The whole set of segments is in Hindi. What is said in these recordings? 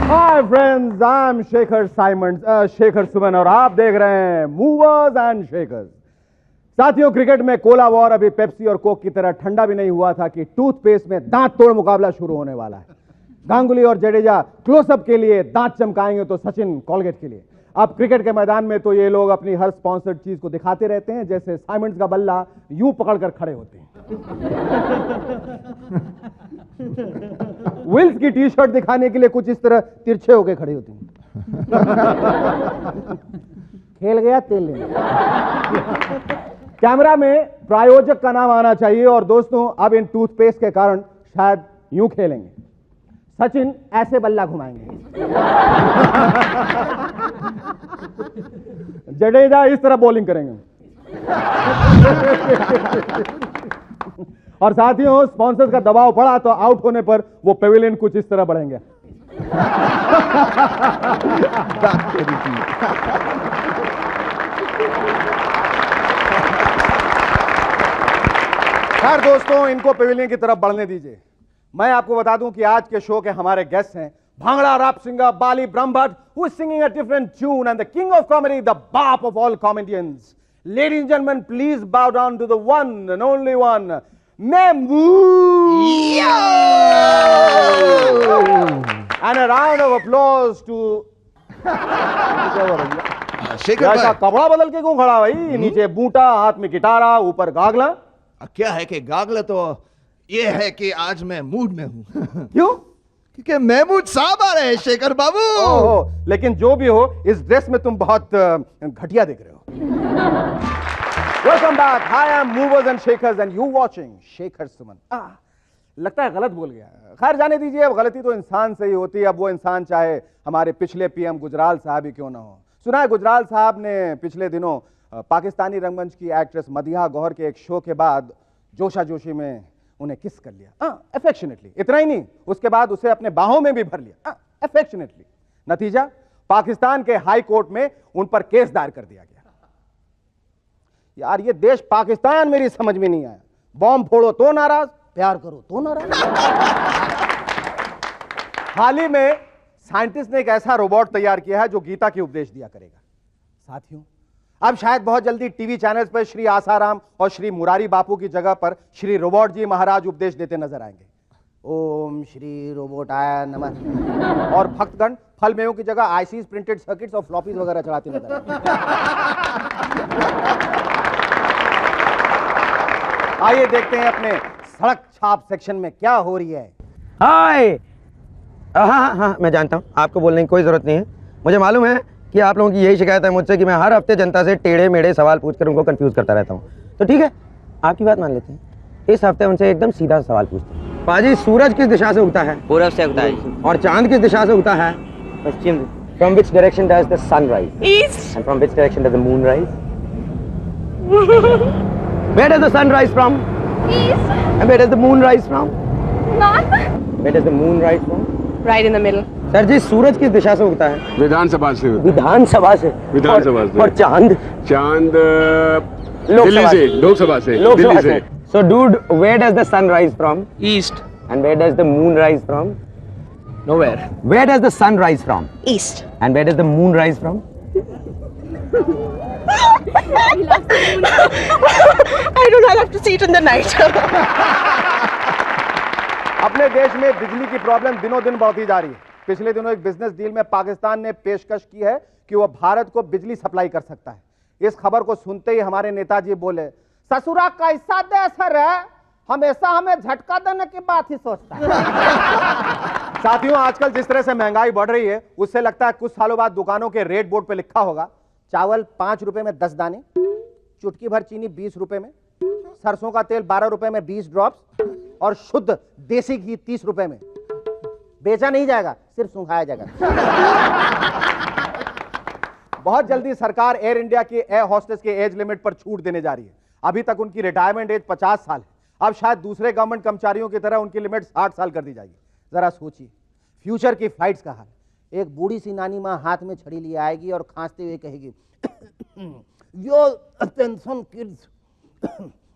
Hi friends, I am Shekhar Shekhar Suman और आप देख रहे हैं मूवर्स एंड शेकर्स। साथियों, क्रिकेट में कोला वॉर अभी पेप्सी और कोक की तरह ठंडा भी नहीं हुआ था कि टूथपेस्ट में दांत तोड़ मुकाबला शुरू होने वाला है। गांगुली और जडेजा क्लोजअप के लिए दांत चमकाएंगे तो सचिन कॉलगेट के लिए। अब क्रिकेट के मैदान में तो ये लोग अपनी हर स्पॉन्सर्ड चीज को दिखाते रहते हैं, जैसे साइमंड्स का बल्ला यूं पकड़कर खड़े होते हैं। विल्स की टी शर्ट दिखाने के लिए कुछ इस तरह तिरछे होकर खड़े होते हैं। खेल गया तेल लेना। कैमरा में प्रायोजक का नाम आना चाहिए और दोस्तों, अब इन टूथपेस्ट के कारण शायद यूं खेलेंगे। सचिन ऐसे बल्ला घुमाएंगे, जडेजा इस तरह बॉलिंग करेंगे और साथियों, स्पॉन्सर्स का दबाव पड़ा तो आउट होने पर वो पेविलियन कुछ इस तरह बढ़ेंगे। खैर दोस्तों, इनको पेविलियन की तरफ बढ़ने दीजिए। मैं आपको बता दूं कि आज के शो के हमारे गेस्ट हैं bhangra rap singer Bali Brahmbhatt, who is singing a different tune, and the king of comedy, the baap of all comedians. Ladies and gentlemen, please bow down to the one and only one, Mehmood. And a round of applause to Shekhar भाई, कपड़ा बदल के क्यों खड़ा भाई? नीचे बूटा, हाथ में गिटारा, ऊपर गागला। क्या है कि गागला तो ये है कि आज मैं मूड में हूँ। क्यों? क्योंकि महमूद साहब आ रहे हैं शेखर बाबू। ओहो, लेकिन जो भी हो, इस ड्रेस में तुम बहुत घटिया दिख रहे हो। Welcome back. Hi, I'm Movers and Shakers and you watching Shekhar Suman. लगता है गलत बोल गया। खैर जाने दीजिए, अब गलती तो इंसान से ही होती है। अब वो इंसान चाहे हमारे पिछले पीएम गुजराल साहब ही क्यों ना हो। सुना है गुजराल साहब ने पिछले दिनों पाकिस्तानी रंगमंच की एक्ट्रेस मदीहा गौहर के एक शो के बाद जोशा जोशी में उन्हें किस कर लिया, अफेक्शनेटली। इतना ही नहीं, उसके बाद उसे अपने बाहों में भी भर लिया, अफेक्शनेटली। नतीजा, पाकिस्तान के हाई कोर्ट में उन पर केस दायर कर दिया गया। यार, ये देश पाकिस्तान मेरी समझ में नहीं आया। बॉम्ब फोड़ो तो नाराज, प्यार करो तो नाराज। हाल ही में साइंटिस्ट ने एक ऐसा रोबोट तैयार किया है जो गीता के उपदेश दिया करेगा। साथियों, अब शायद बहुत जल्दी टीवी चैनल्स पर श्री आसाराम और श्री मुरारी बापू की जगह पर श्री रोबोट जी महाराज उपदेश देते नजर आएंगे। ओम श्री रोबोटाय नमः। और भक्तगण फल मेवों की जगह आईसीज, प्रिंटेड सर्किट्स और फ्लॉपीज वगैरह चढ़ाते नजर आएंगे। आइए देखते हैं अपने सड़क छाप सेक्शन में क्या हो रही है। हाय, हाँ, मैं जानता हूँ, आपको बोलने की कोई जरूरत नहीं है। मुझे मालूम है कि आप लोगों की यही शिकायत है मुझसे कि मैं हर हफ्ते जनता से टेढ़े मेढ़े सवाल पूछकर उनको कंफ्यूज करता रहता हूँ। तो ठीक है, आपकी बात मान लेते हैं। इस हफ्ते उनसे एकदम सीधा सवाल पूछते हैं। पाजी, सूरज किस दिशा से उगता है? पूरब से उगता है। और चांद किस दिशा से उगता है? पश्चिम। From which direction does the sun rise? East. And from which direction does the moon rise? Where does the sun rise from? East. And where does the moon rise from? North. Where does the moon rise from? Right in the middle. Sir ji, सूरज किस दिशा से उगता है? विधानसभा से। विधानसभा से। विधानसभा से। और चांद? चांद लोकसभा दिल्ली से। लोकसभा से। लोकसभा दिल्ली से। से। So dude, where does the sun rise from? East. And where does the moon rise from? Nowhere. Where does the sun rise from? East. And where does the moon rise from? I don't know, I'll have to see it in the night. अपने देश में बिजली की प्रॉब्लम दिनों दिन बढ़ती जा रही है। पिछले दिनों एक बिजनेस डील में पाकिस्तान ने पेशकश की है कि वह भारत को बिजली सप्लाई कर सकता है। इस खबर को सुनते ही हमारे नेताजी बोले, ससुरा कैसा देश है, हमेशा हमें झटका देने की बात ही सोचता है। साथियों, आजकल जिस तरह से महंगाई बढ़ रही है, उससे लगता है कुछ सालों बाद दुकानों के रेट बोर्ड पे लिखा होगा, चावल 5 रुपए में 10 दाने, चुटकी भर चीनी 20 रुपए में, सरसों का तेल 12 रुपए में 20 ड्रॉप्स और शुद्ध देसी घी 30 रुपए में। बेचा नहीं जाएगा, सिर्फ सुखाया जाएगा। बहुत जल्दी सरकार एयर इंडिया की एयर हॉस्टेस के एज लिमिट पर छूट देने जा रही है। अभी तक उनकी रिटायरमेंट एज 50 साल है। अब शायद दूसरे गवर्नमेंट कर्मचारियों की तरह उनकी लिमिट 60 साल कर दी जाएगी। जरा सोचिए, फ्यूचर की फ्लाइट्स का हाल। एक बूढ़ी सी नानी माँ हाथ में छड़ी लिए आएगी और खांसते हुए कहेगी, योर अटेंशन किड्स,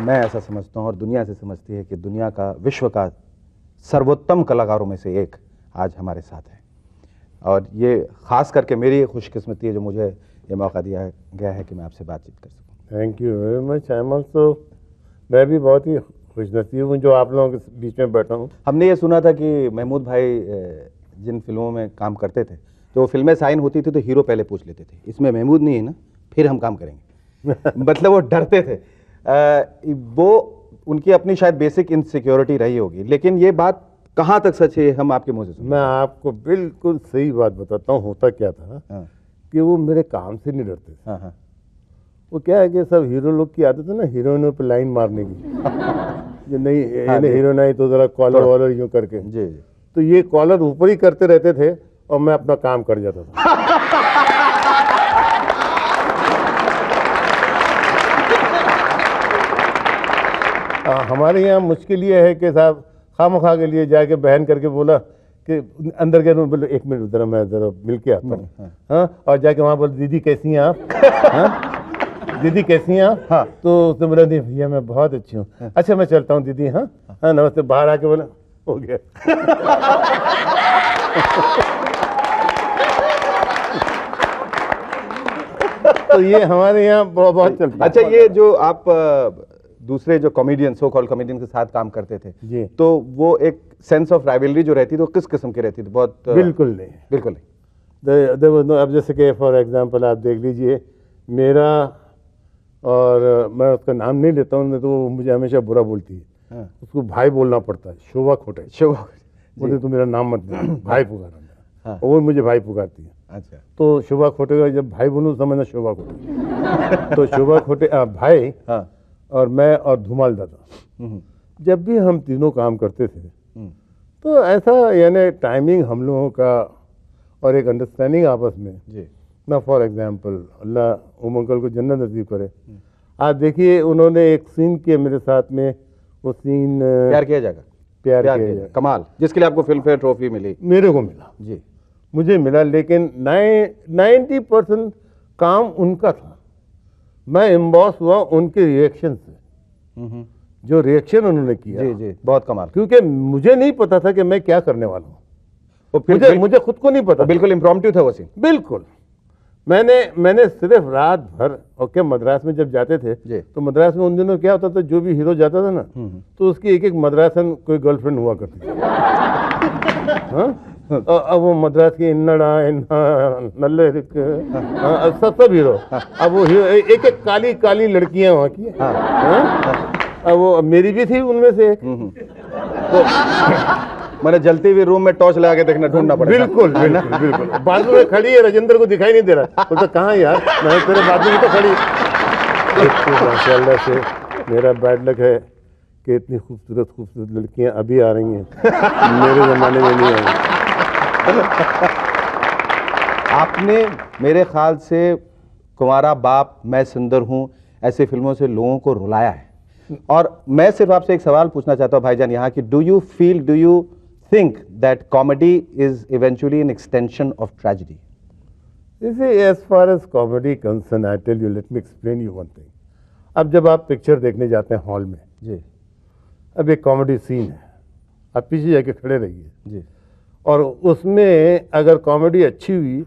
मैं ऐसा समझता हूँ और दुनिया से समझती है कि दुनिया का, विश्व का सर्वोत्तम कलाकारों में से एक आज हमारे साथ है, और ये खास करके मेरी खुशकिस्मती है जो मुझे ये मौका दिया गया है कि मैं आपसे बातचीत कर सकूँ। Thank you very much. I am also, मैं भी बहुत ही खुशनसीब हूँ जो आप लोगों के बीच में बैठा हूँ। हमने ये सुना था कि महमूद भाई जिन फिल्मों में काम करते थे तो फिल्में साइन होती थी तो हीरो पहले पूछ लेते थे, इसमें महमूद नहीं है ना, फिर हम काम करेंगे। मतलब वो डरते थे। वो उनकी अपनी शायद बेसिक इनसिक्योरिटी रही होगी, लेकिन ये बात कहाँ तक सच है हम आपके मुंह से सुने। मैं आपको बिल्कुल सही बात बताता हूँ। होता क्या था कि वो मेरे काम से नहीं डरते थे। हाँ। वो क्या है कि सब हीरो लोग की आदत है ना, हीरोइनों पे लाइन मारने की। जो नहीं हीरोइन आई तो जरा कॉलर वॉलर यूं करके, जी। तो ये कॉलर ऊपर ही करते रहते थे और मैं अपना काम कर जाता था। हमारे यहाँ मुश्किल ये है कि साहब खामखा के लिए जाके बहन करके बोला कि अंदर के रूम, बोले 1 मिनट जरा मैं जरा मिल के आता हूँ। हाँ, और जाके वहाँ बोले दीदी कैसी हैं आप? हाँ? दीदी कैसी हैं आप? हाँ। तो उसने बोला नहीं भैया मैं बहुत अच्छी हूँ। अच्छा मैं चलता हूँ दीदी। हाँ हाँ नमस्ते। बाहर आके बोला हो गया। तो ये हमारे यहाँ बहुत चलता है। अच्छा, ये जो आप दूसरे जो कॉमेडियन, सो कॉल्ड कॉमेडियन के साथ काम करते थे जी, तो वो एक सेंस ऑफ राइवलरी जो रहती थी वो किस किस्म की रहती थी? बहुत बिल्कुल नहीं, बिल्कुल नहीं। अब जैसे कि फॉर एग्जांपल आप देख लीजिए, मेरा और मैं उसका नाम नहीं लेता हूँ, नहीं तो वो मुझे हमेशा बुरा बोलती है। हाँ। उसको भाई बोलना पड़ता है, शोभा खोटे। शोभा, बोले तो मेरा नाम मत लेना, भाई पुकारा। हाँ। वो मुझे भाई पुकारती है। अच्छा। तो शोभा खोटे का जब भाई बोलूँ समझना शोभा खोटे। तो शोभा खोटे भाई, हाँ। और मैं और धुमाल दादा, जब भी हम तीनों काम करते थे तो ऐसा यानी टाइमिंग हम लोगों का और एक अंडरस्टैंडिंग आपस में जी। ना। For example Allah um uncle को जन्नत नसीब करे, आज देखिए उन्होंने एक सीन किया मेरे साथ में, वो सीन प्यार किया जाएगा, प्यार किया किया जाएगा, कमाल, जिसके लिए आपको फिल्म फेयर ट्रॉफी मिली। मेरे को मिला, जी। मुझे मिला, लेकिन 90% काम उनका था। मैं इम्बॉस हुआ उनके रिएक्शन से, जो रिएक्शन उन्होंने किया। जी जी, बहुत कमाल। क्योंकि मुझे नहीं पता था कि मैं क्या करने वाला हूँ, मुझे खुद को नहीं पता। बिल्कुल इम्प्रॉम्प्टू था वो सीन। बिल्कुल। मैंने सिर्फ रात भर, ओके, मद्रास में जब जाते थे तो मद्रास में उन दिनों क्या होता था, जो भी हीरो जाता था ना तो उसकी एक मद्रासन कोई गर्लफ्रेंड हुआ करती थी। हाँ? अब वो मद्रास की इन्नड़ा नल्ले सब हीरो, अब वो हीरो एक काली काली लड़कियां वहाँ की। अब वो मेरी भी थी उनमें से एक। तो मैंने जलती हुई रूम में टॉर्च लगा के देखना, ढूंढना पड़ा। बिल्कुल बिल्कुल बिल्कुल। बाजू में खड़ी है, राजेंद्र को दिखाई नहीं दे रहा, बोलता कहाँ यार, मैं तेरे बाजू में तो खड़ी। माशाल्लाह से मेरा बैड लक है कि इतनी खूबसूरत लड़कियां अभी आ रही हैं, मेरे जमाने में नहीं आई। आपने मेरे ख्याल से कुंवारा बाप, मैं सुंदर हूँ, ऐसे फिल्मों से लोगों को रुलाया है। और मैं सिर्फ आपसे एक सवाल पूछना चाहता हूँ भाईजान यहाँ की, do you think that comedy is eventually an extension of tragedy? You see, as far as comedy concerned, I tell you, let me explain you one thing. अब जब आप पिक्चर देखने जाते हैं हॉल में जी, अब एक कॉमेडी सीन है, आप पीछे जाके खड़े रहिए जी, और उसमें अगर कॉमेडी अच्छी हुई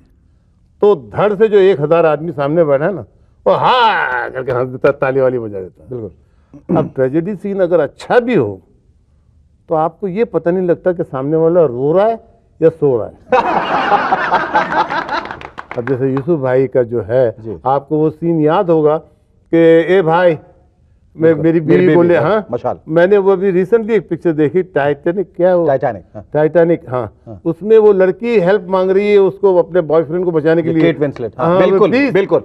तो धड़ से जो 1000 आदमी सामने बैठा है ना, वो हाँ करके हंस देता, ताली वाली बजा देता। बिल्कुल। अब ट्रेजेडी सीन अगर अच्छा भी हो तो आपको ये पता नहीं लगता कि सामने वाला रो रहा है या सो रहा है। अब जैसे यूसुफ भाई का जो है, आपको वो सीन याद होगा कि ए भाई, मेरी बीवी बोले, हाँ मशाल। मैंने वो अभी रिसेंटली एक पिक्चर देखी, टाइटैनिक, क्या वो टाइटैनिक, हाँ, उसमें वो लड़की हेल्प मांग रही है उसको अपने बॉयफ्रेंड को बचाने के लिए, केट विंसलेट। हाँ, बिल्कुल बिल्कुल,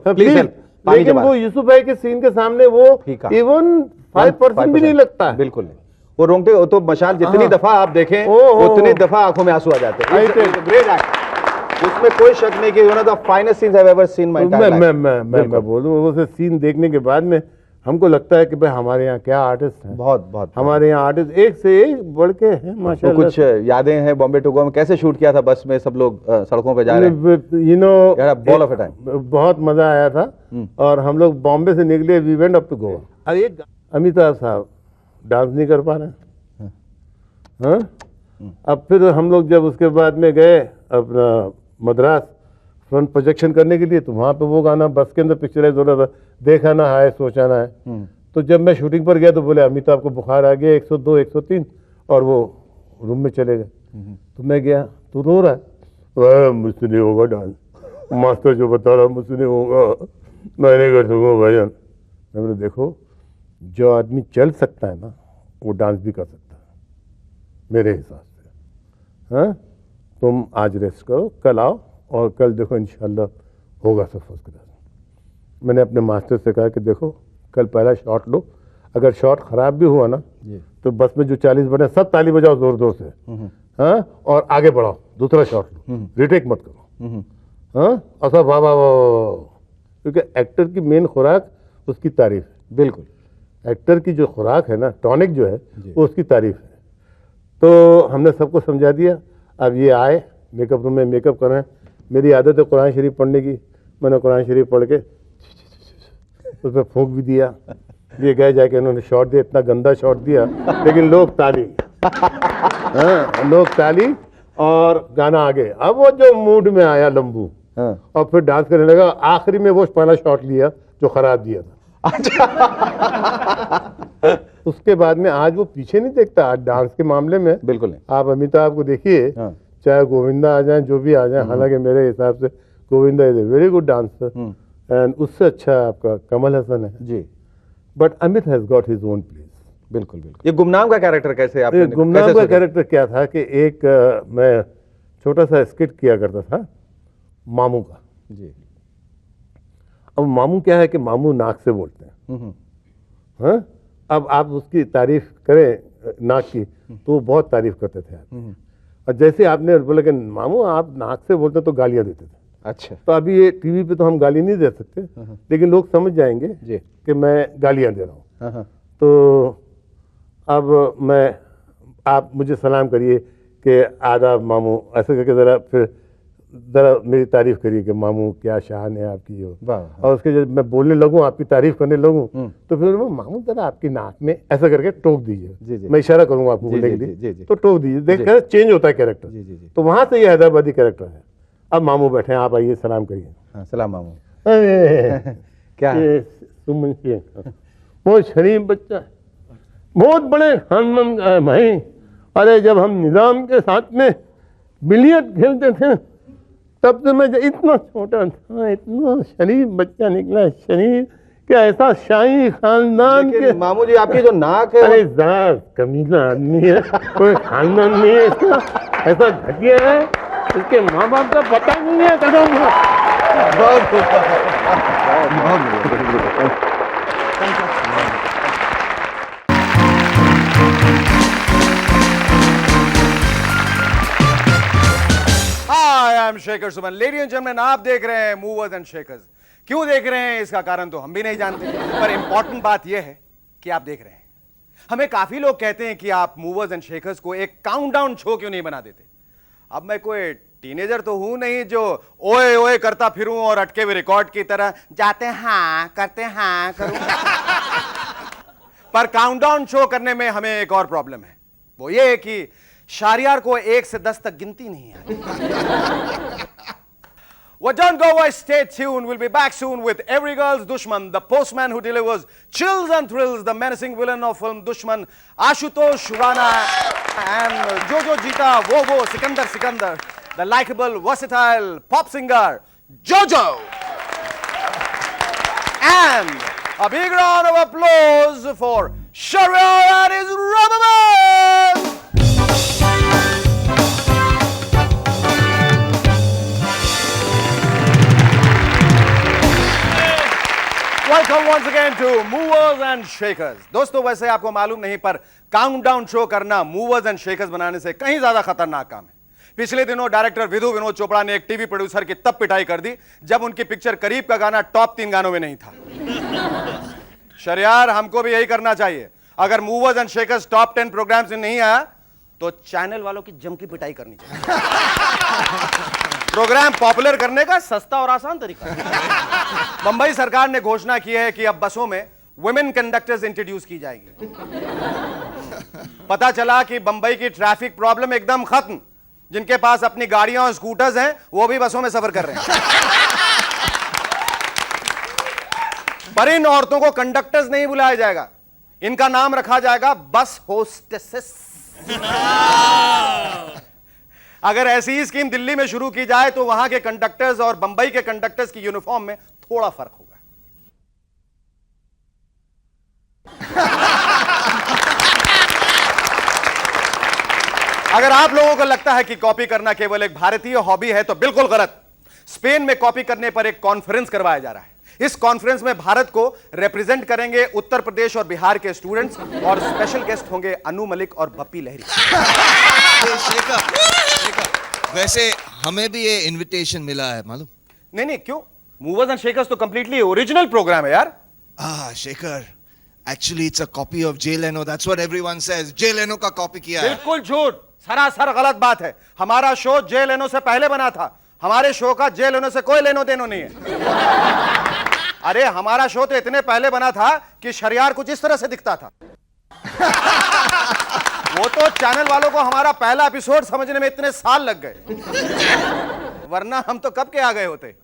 लेकिन वो यूसुफ भाई के सीन के सामने वो इवन 5% भी नहीं लगता है। बिल्कुल नहीं, वो रोंगटे, तो मशाल जितनी दफा आप देखें उतनी दफा आंखों में आंसू आ जाते हैं। ग्रेट एक्ट, उसमें कोई शक नहीं कि one of the finest scenes I have ever seen my entire life. मैं बोलूं, वो सीन देखने के बाद में हमको लगता है कि भाई हमारे यहाँ क्या आर्टिस्ट हैं, बहुत हमारे यहाँ आर्टिस्ट एक से एक बढ़ के हैं माशाल्लाह। तो कुछ यादें हैं बॉम्बे टू गो में, कैसे शूट किया था, बस में सब लोग सड़कों पे जा रहे हैं, you know, ball of a time, बहुत मजा आया था। और हम लोग बॉम्बे से निकले, we went up to Goa. Amitabh साहब डांस नहीं कर पा रहे हैं। हाँ? अब फिर हम लोग जब उसके बाद में गए अपना मद्रास फ्रंट प्रोजेक्शन करने के लिए, तो वहाँ पे वो गाना बस के अंदर पिक्चराइज हो रहा था, देखा ना है सोचा ना है। तो जब मैं शूटिंग पर गया तो बोले अमिताभ को बुखार आ गया 102 103, और वो रूम में चले गए। तो मैं गया, तो रो रहा है, "वाह, मुझसे नहीं होगा डांस, मास्टर जो बता रहा मुझसे नहीं होगा, मैं नहीं कर सकूँगा भजन। मैं बोले देखो, जो आदमी चल सकता है ना वो डांस भी कर सकता है मेरे हिसाब से। हाँ, तुम आज रेस्ट करो, कल आओ और कल देखो इंशाल्लाह होगा सब फर्स्ट क्लास। मैंने अपने मास्टर से कहा कि देखो कल पहला शॉट लो, अगर शॉट खराब भी हुआ ना तो बस में जो 40 बने सब ताली बजाओ जोर जोर से। हाँ, और आगे बढ़ाओ, दूसरा शॉट लो, रिटेक मत करो। हाँ, और सब वाह वाह वाह, क्योंकि एक्टर की मेन खुराक उसकी तारीफ है। बिल्कुल, एक्टर की जो खुराक है ना, टॉनिक जो है, वो उसकी तारीफ है। तो हमने सबको समझा दिया। अब ये आए मेकअप रूम में, मेकअप कर रहे हैं। मेरी आदत है कुरान शरीफ पढ़ने की, मैंने कुरान शरीफ पढ़ के उसमें फूंक भी दिया। ये गए जाके उन्होंने शॉट दिया, इतना गंदा शॉट दिया, लेकिन लोग ताली। हाँ, लोग ताली और गाना आगे। अब वो जो मूड में आया लंबू, और फिर डांस करने लगा। आखिरी में वो पहला शॉट लिया जो खराब दिया था। उसके बाद में आज वो पीछे नहीं देखता। आज डांस के मामले में बिल्कुल नहीं। आप अमिताभ को देखिए, चाहे गोविंदा आ जाए, जो भी आ जाए, हालांकि मेरे हिसाब से Govinda is a very good dancer, and उससे अच्छा आपका कमल हसन है जी। But Amit has got his own place. बिल्कुल बिल्कुल। ये गुमनाम का कैरेक्टर कैसे आपने गुमनाम कैसे का सोचा? कैरेक्टर क्या था कि एक मैं छोटा सा स्किट किया करता था मामू का। जी। अब मामू क्या है कि मामू नाक से बोलते हैं। हाँ? अब आप उसकी तारीफ करें नाक की तो वो बहुत तारीफ करते थे आप। और जैसे आपने बोला कि मामू आप नाक से बोलते तो गालियां देते थे। अच्छा। तो अभी ये टीवी पे तो हम गाली नहीं दे सकते, लेकिन लोग समझ जाएंगे जी कि मैं गालियां दे रहा हूँ। हाँ। तो अब मैं, आप मुझे सलाम करिए कि आदाब मामू, ऐसे करके ज़रा मेरी तारीफ करिए कि मामू क्या शान है आपकी। वाह। और उसके जब मैं बोलने लगूं, आपकी तारीफ करने लगूं, तो फिर वो मामू ज़रा आपकी नाक में ऐसा करके टोक जी, दीजिए। जी। मैं इशारा करूंगा आपको जी, बोलने के जी, लिए, जी, जी। तो टोक दीजिए। देखिए चेंज होता है कैरेक्टर। जी, जी, जी। तो वहां से ये हैदराबादी कैरेक्टर है। अब मामू बैठे हैं, आप आइए सलाम करिए। हाँ, सलाम मामू। अरे क्या? ये सुमन ये बहुत शरीफ बच्चा है, बहुत बड़े खानदान का है भाई। अरे जब हम निजाम के साथ में बिलियर्ड खेलते थे तब से मैं इतना छोटा था, इतना शरीफ बच्चा निकला, शरीफ क्या, ऐसा शाही खानदान के। मामू जी आपकी जो नाक है अरे जरा कमीना आदमी है, कोई खानदान नहीं है इसका, ऐसा घटिया है, इसके माँ बाप का पता नहीं है कदम। Hi, I am Shekhar Suman. Ladies and gentleman, आप देख रहे हैं मूवर्स एंड शेकर्स। क्यों देख रहे हैं इसका कारण तो हम भी नहीं जानते, पर इंपॉर्टेंट बात यह है कि आप देख रहे हैं। हमें काफी लोग कहते हैं कि आप मूवर्स एंड शेकर्स को एक काउंटडाउन शो क्यों नहीं बना देते। अब मैं कोई टीनेजर तो हूं नहीं जो ओए ओए करता फिरूं और अटके हुए रिकॉर्ड की तरह जाते हाँ करते हाँ करूं। पर काउंटडाउन शो करने में हमें एक और प्रॉब्लम है, वो ये है कि शारियार को 1 से 10 तक गिनती नहीं आती। Well, don't go away, stay tuned. We'll be back soon with Every Girl's Dushman, the postman who delivers chills and thrills, the menacing villain of film Dushman, Ashutosh Rana, and Jojo Jita, Wo, Sikandar, the likable, versatile pop singer, Jojo. And a big round of applause for Shahryar and his rubber band. Welcome once again to Movers and Shakers. दोस्तों, वैसे आपको मालूम नहीं पर काउंटडाउन शो करना मूवर्स एंड शेकर्स बनाने से कहीं ज्यादा खतरनाक काम है। पिछले दिनों डायरेक्टर विधु विनोद चोपड़ा ने एक टीवी प्रोड्यूसर की तब पिटाई कर दी जब उनकी पिक्चर करीब का गाना टॉप 3 गानों में नहीं था। शहरयार, हमको भी यही करना चाहिए। अगर movers and shakers top 10 programmes में नहीं आया तो चैनल वालों की जम की पिटाई करनी चाहिए। प्रोग्राम पॉपुलर करने का सस्ता और आसान तरीका। मुंबई सरकार ने घोषणा की है कि अब बसों में वुमेन कंडक्टर्स इंट्रोड्यूस की जाएगी। पता चला कि बंबई की ट्रैफिक प्रॉब्लम एकदम खत्म। जिनके पास अपनी गाड़ियां और स्कूटर्स हैं वो भी बसों में सफर कर रहे हैं। पर इन औरतों को कंडक्टर्स नहीं बुलाया जाएगा, इनका नाम रखा जाएगा बस होस्टेसेस। अगर ऐसी ही स्कीम दिल्ली में शुरू की जाए तो वहां के कंडक्टर्स और बंबई के कंडक्टर्स की यूनिफॉर्म में थोड़ा फर्क होगा। अगर आप लोगों को लगता है कि कॉपी करना केवल एक भारतीय हॉबी है तो बिल्कुल गलत। स्पेन में कॉपी करने पर एक कॉन्फ्रेंस करवाया जा रहा है। इस कॉन्फ्रेंस में भारत को रिप्रेजेंट करेंगे उत्तर प्रदेश और बिहार के स्टूडेंट्स और स्पेशल गेस्ट होंगे अनु मलिक और बप्पी लहरी। वैसे हमें भी ये इनविटेशन मिला है मालूम? नहीं क्यों? मूवर्स एंड शेकर्स तो कंप्लीटली ओरिजिनल प्रोग्राम है यार। Shekhar, actually it's a copy of Jay Leno, that's what everyone says. Jay Leno का कॉपी किया है। बिल्कुल झूठ, सरासर गलत बात है। हमारा शो जे लेनो से पहले बना था। हमारे शो का जे लेनो से कोई लेनो देनो नहीं है। अरे हमारा शो तो इतने पहले बना था कि शरियार कुछ इस तरह से दिखता था। वो तो चैनल वालों को हमारा पहला एपिसोड समझने में इतने साल लग गए, वरना हम तो कब के आ गए होते।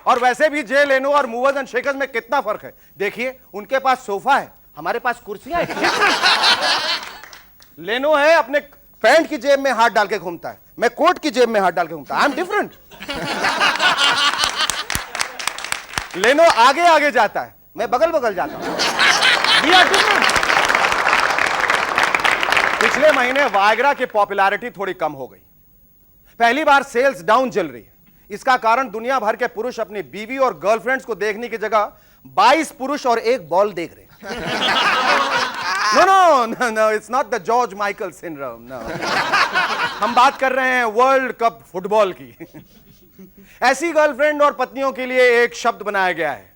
और वैसे भी जे लेनो और मूवर्स एंड शेकर्स में कितना फर्क है। देखिए, उनके पास सोफा है, हमारे पास कुर्सियां हैं। लेनो है अपने पैंट की जेब में हाथ डाल के घूमता है, मैं कोट की जेब में हाथ डाल के घूमता। I am different. लेनो आगे आगे जाता है, मैं बगल बगल जाता हूं। We are different। पिछले महीने वायग्रा की पॉपुलैरिटी थोड़ी कम हो गई। पहली बार सेल्स डाउन चल रही है। इसका कारण दुनिया भर के पुरुष अपनी बीवी और गर्लफ्रेंड्स को देखने की जगह 22 पुरुष और एक बॉल देख रहे हैं। No, it's not the George Michael syndrome, no। हम बात कर रहे हैं वर्ल्ड कप फुटबॉल की। ऐसी गर्लफ्रेंड और पत्नियों के लिए एक शब्द बनाया गया है,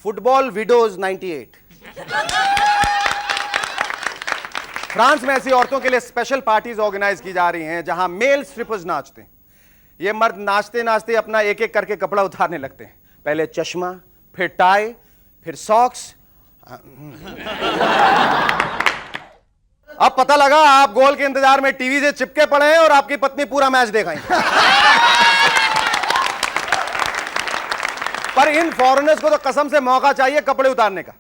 फुटबॉल विडोज 98। फ्रांस में ऐसी औरतों के लिए स्पेशल पार्टीज ऑर्गेनाइज की जा रही हैं जहां मेल स्ट्रिपर्स नाचते हैं। ये मर्द नाचते नाचते अपना एक एक करके कपड़ा उतारने लगते हैं। पहले चश्मा, फिर टाई, फिर सॉक्स। अब पता लगा आप गोल के इंतजार में टीवी से चिपके पड़े हैं और आपकी पत्नी पूरा मैच देखाई। पर इन फॉरेनर्स को तो कसम से मौका चाहिए कपड़े उतारने का।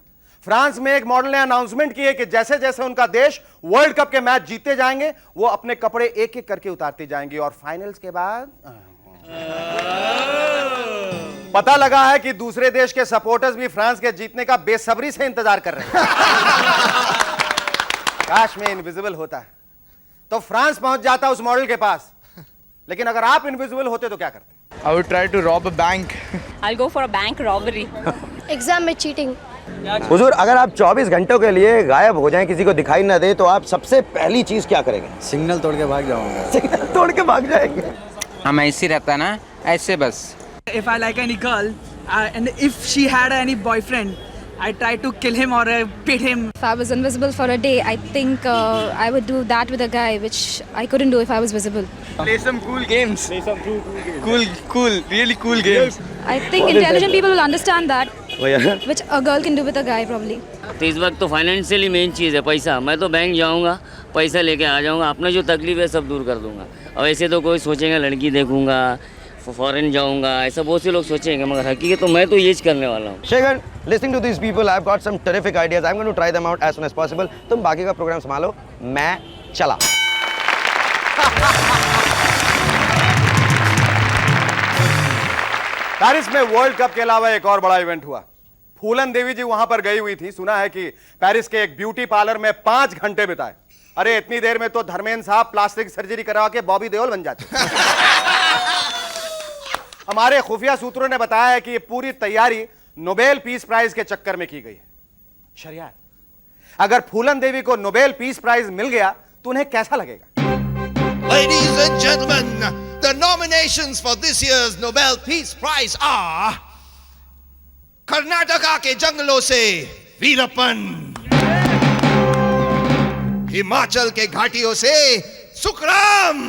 फ्रांस में एक मॉडल ने अनाउंसमेंट की है कि जैसे जैसे उनका देश वर्ल्ड कप के मैच जीते जाएंगे वो अपने कपड़े एक एक करके उतारते जाएंगे और फाइनल्स के बाद पता लगा है कि दूसरे देश के सपोर्टर्स भी फ्रांस के जीतने का बेसब्री से इंतजार कर रहे हैं। काश में इनविजिबल होता है तो फ्रांस पहुंच जाता उस मॉडल के पास। लेकिन अगर आप इनविजिबल होते तो क्या करते? I would try to rob a bank. I'll go for a bank robbery. Exam में चीटिंग। हुजूर, अगर आप 24 घंटों के लिए गायब हो जाएं, किसी को दिखाई ना दे, तो आप सबसे पहली चीज क्या करेंगे? सिग्नल तोड़ के भाग जाऊंगा। सिग्नल तोड़ के भाग जाएंगे। हम ऐसे रहता ना, ऐसे बस। If I like any girl and if she had any boyfriend, I try to kill him or beat him. If I was invisible for a day, I think I would do that with a guy, which I couldn't do if I was visible. Play some cool games. Play some cool, really cool games. I think intelligent people will understand that, which a girl can do with a guy probably. तो इस वक्त तो फाइनेंशियली मेन चीज़ है पैसा। मैं तो बैंक जाऊंगा, पैसा लेके आ जाऊंगा, अपना जो तकलीफ है सब दूर कर दूंगा। और ऐसे तो कोई सोचेगा लड़की देखूंगा, फॉरेन जाऊंगा, ऐसा बहुत से लोग सोचेंगे, मगर हकीकत तो मैं तो ये करने वाला हूँ। Shekhar, listening to these people, I've got some terrific ideas. I'm going to try them out as soon as possible. तुम बाकी का प्रोग्राम संभालो, मैं चला। पेरिस में वर्ल्ड कप के अलावा एक और बड़ा इवेंट हुआ। फूलन देवी जी वहां पर गई हुई थी। सुना है कि पेरिस के एक ब्यूटी पार्लर में 5 घंटे बिताए। अरे इतनी देर में तो धर्मेंद्र साहब प्लास्टिक सर्जरी करा के बॉबी देओल बन जाते। हमारे खुफिया सूत्रों ने बताया है कि ये पूरी तैयारी नोबेल पीस प्राइज के चक्कर में की गई है। शरियार, अगर फूलन देवी को नोबेल पीस प्राइज मिल गया तो उन्हें कैसा लगेगा? Ladies and gentlemen, the nominations for this year's Nobel Peace Prize are Karnataka के जंगलों से वीरप्पन, हिमाचल के घाटियों से सुखराम,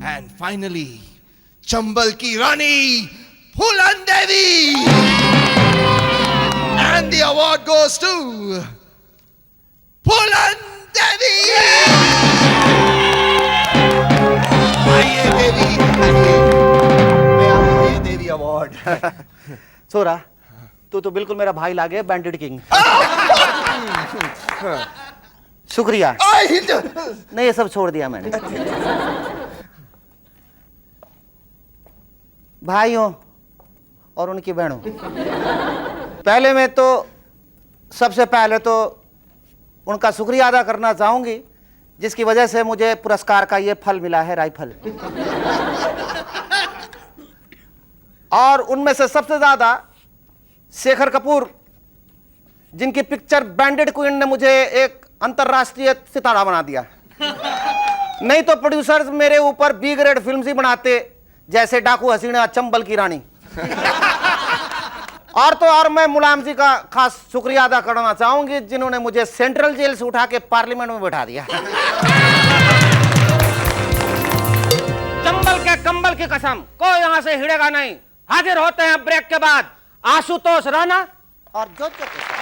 एंड फाइनली चंबल की रानी फूलन देवी। award goes to Pulan Devi. आइए देवी, आइए। मैं आपको ये देवी अवार्ड। छोरा तू तो बिल्कुल मेरा भाई लागे, बैंडेड किंग। शुक्रिया। नहीं ये सब छोड़ दिया मैंने। भाइयों और उनकी बहनों, पहले मैं तो सबसे पहले तो उनका शुक्रिया अदा करना चाहूंगी जिसकी वजह से मुझे पुरस्कार का ये फल मिला है, राइफल। और उनमें से सबसे ज्यादा शेखर कपूर, जिनकी पिक्चर बैंडेड क्वीन ने मुझे एक अंतरराष्ट्रीय सितारा बना दिया। नहीं तो प्रोड्यूसर्स मेरे ऊपर बी ग्रेड फिल्म ही बनाते, जैसे डाकू हसीना, चंबल की रानी। और तो और मैं मुलायम जी का खास शुक्रिया अदा करना चाहूंगी जिन्होंने मुझे सेंट्रल जेल से उठा के पार्लियामेंट में बैठा दिया। चंबल के कंबल की कसम, कोई यहां से हिड़ेगा नहीं। हाजिर होते हैं ब्रेक के बाद आशुतोष राणा और जोजो के साथ।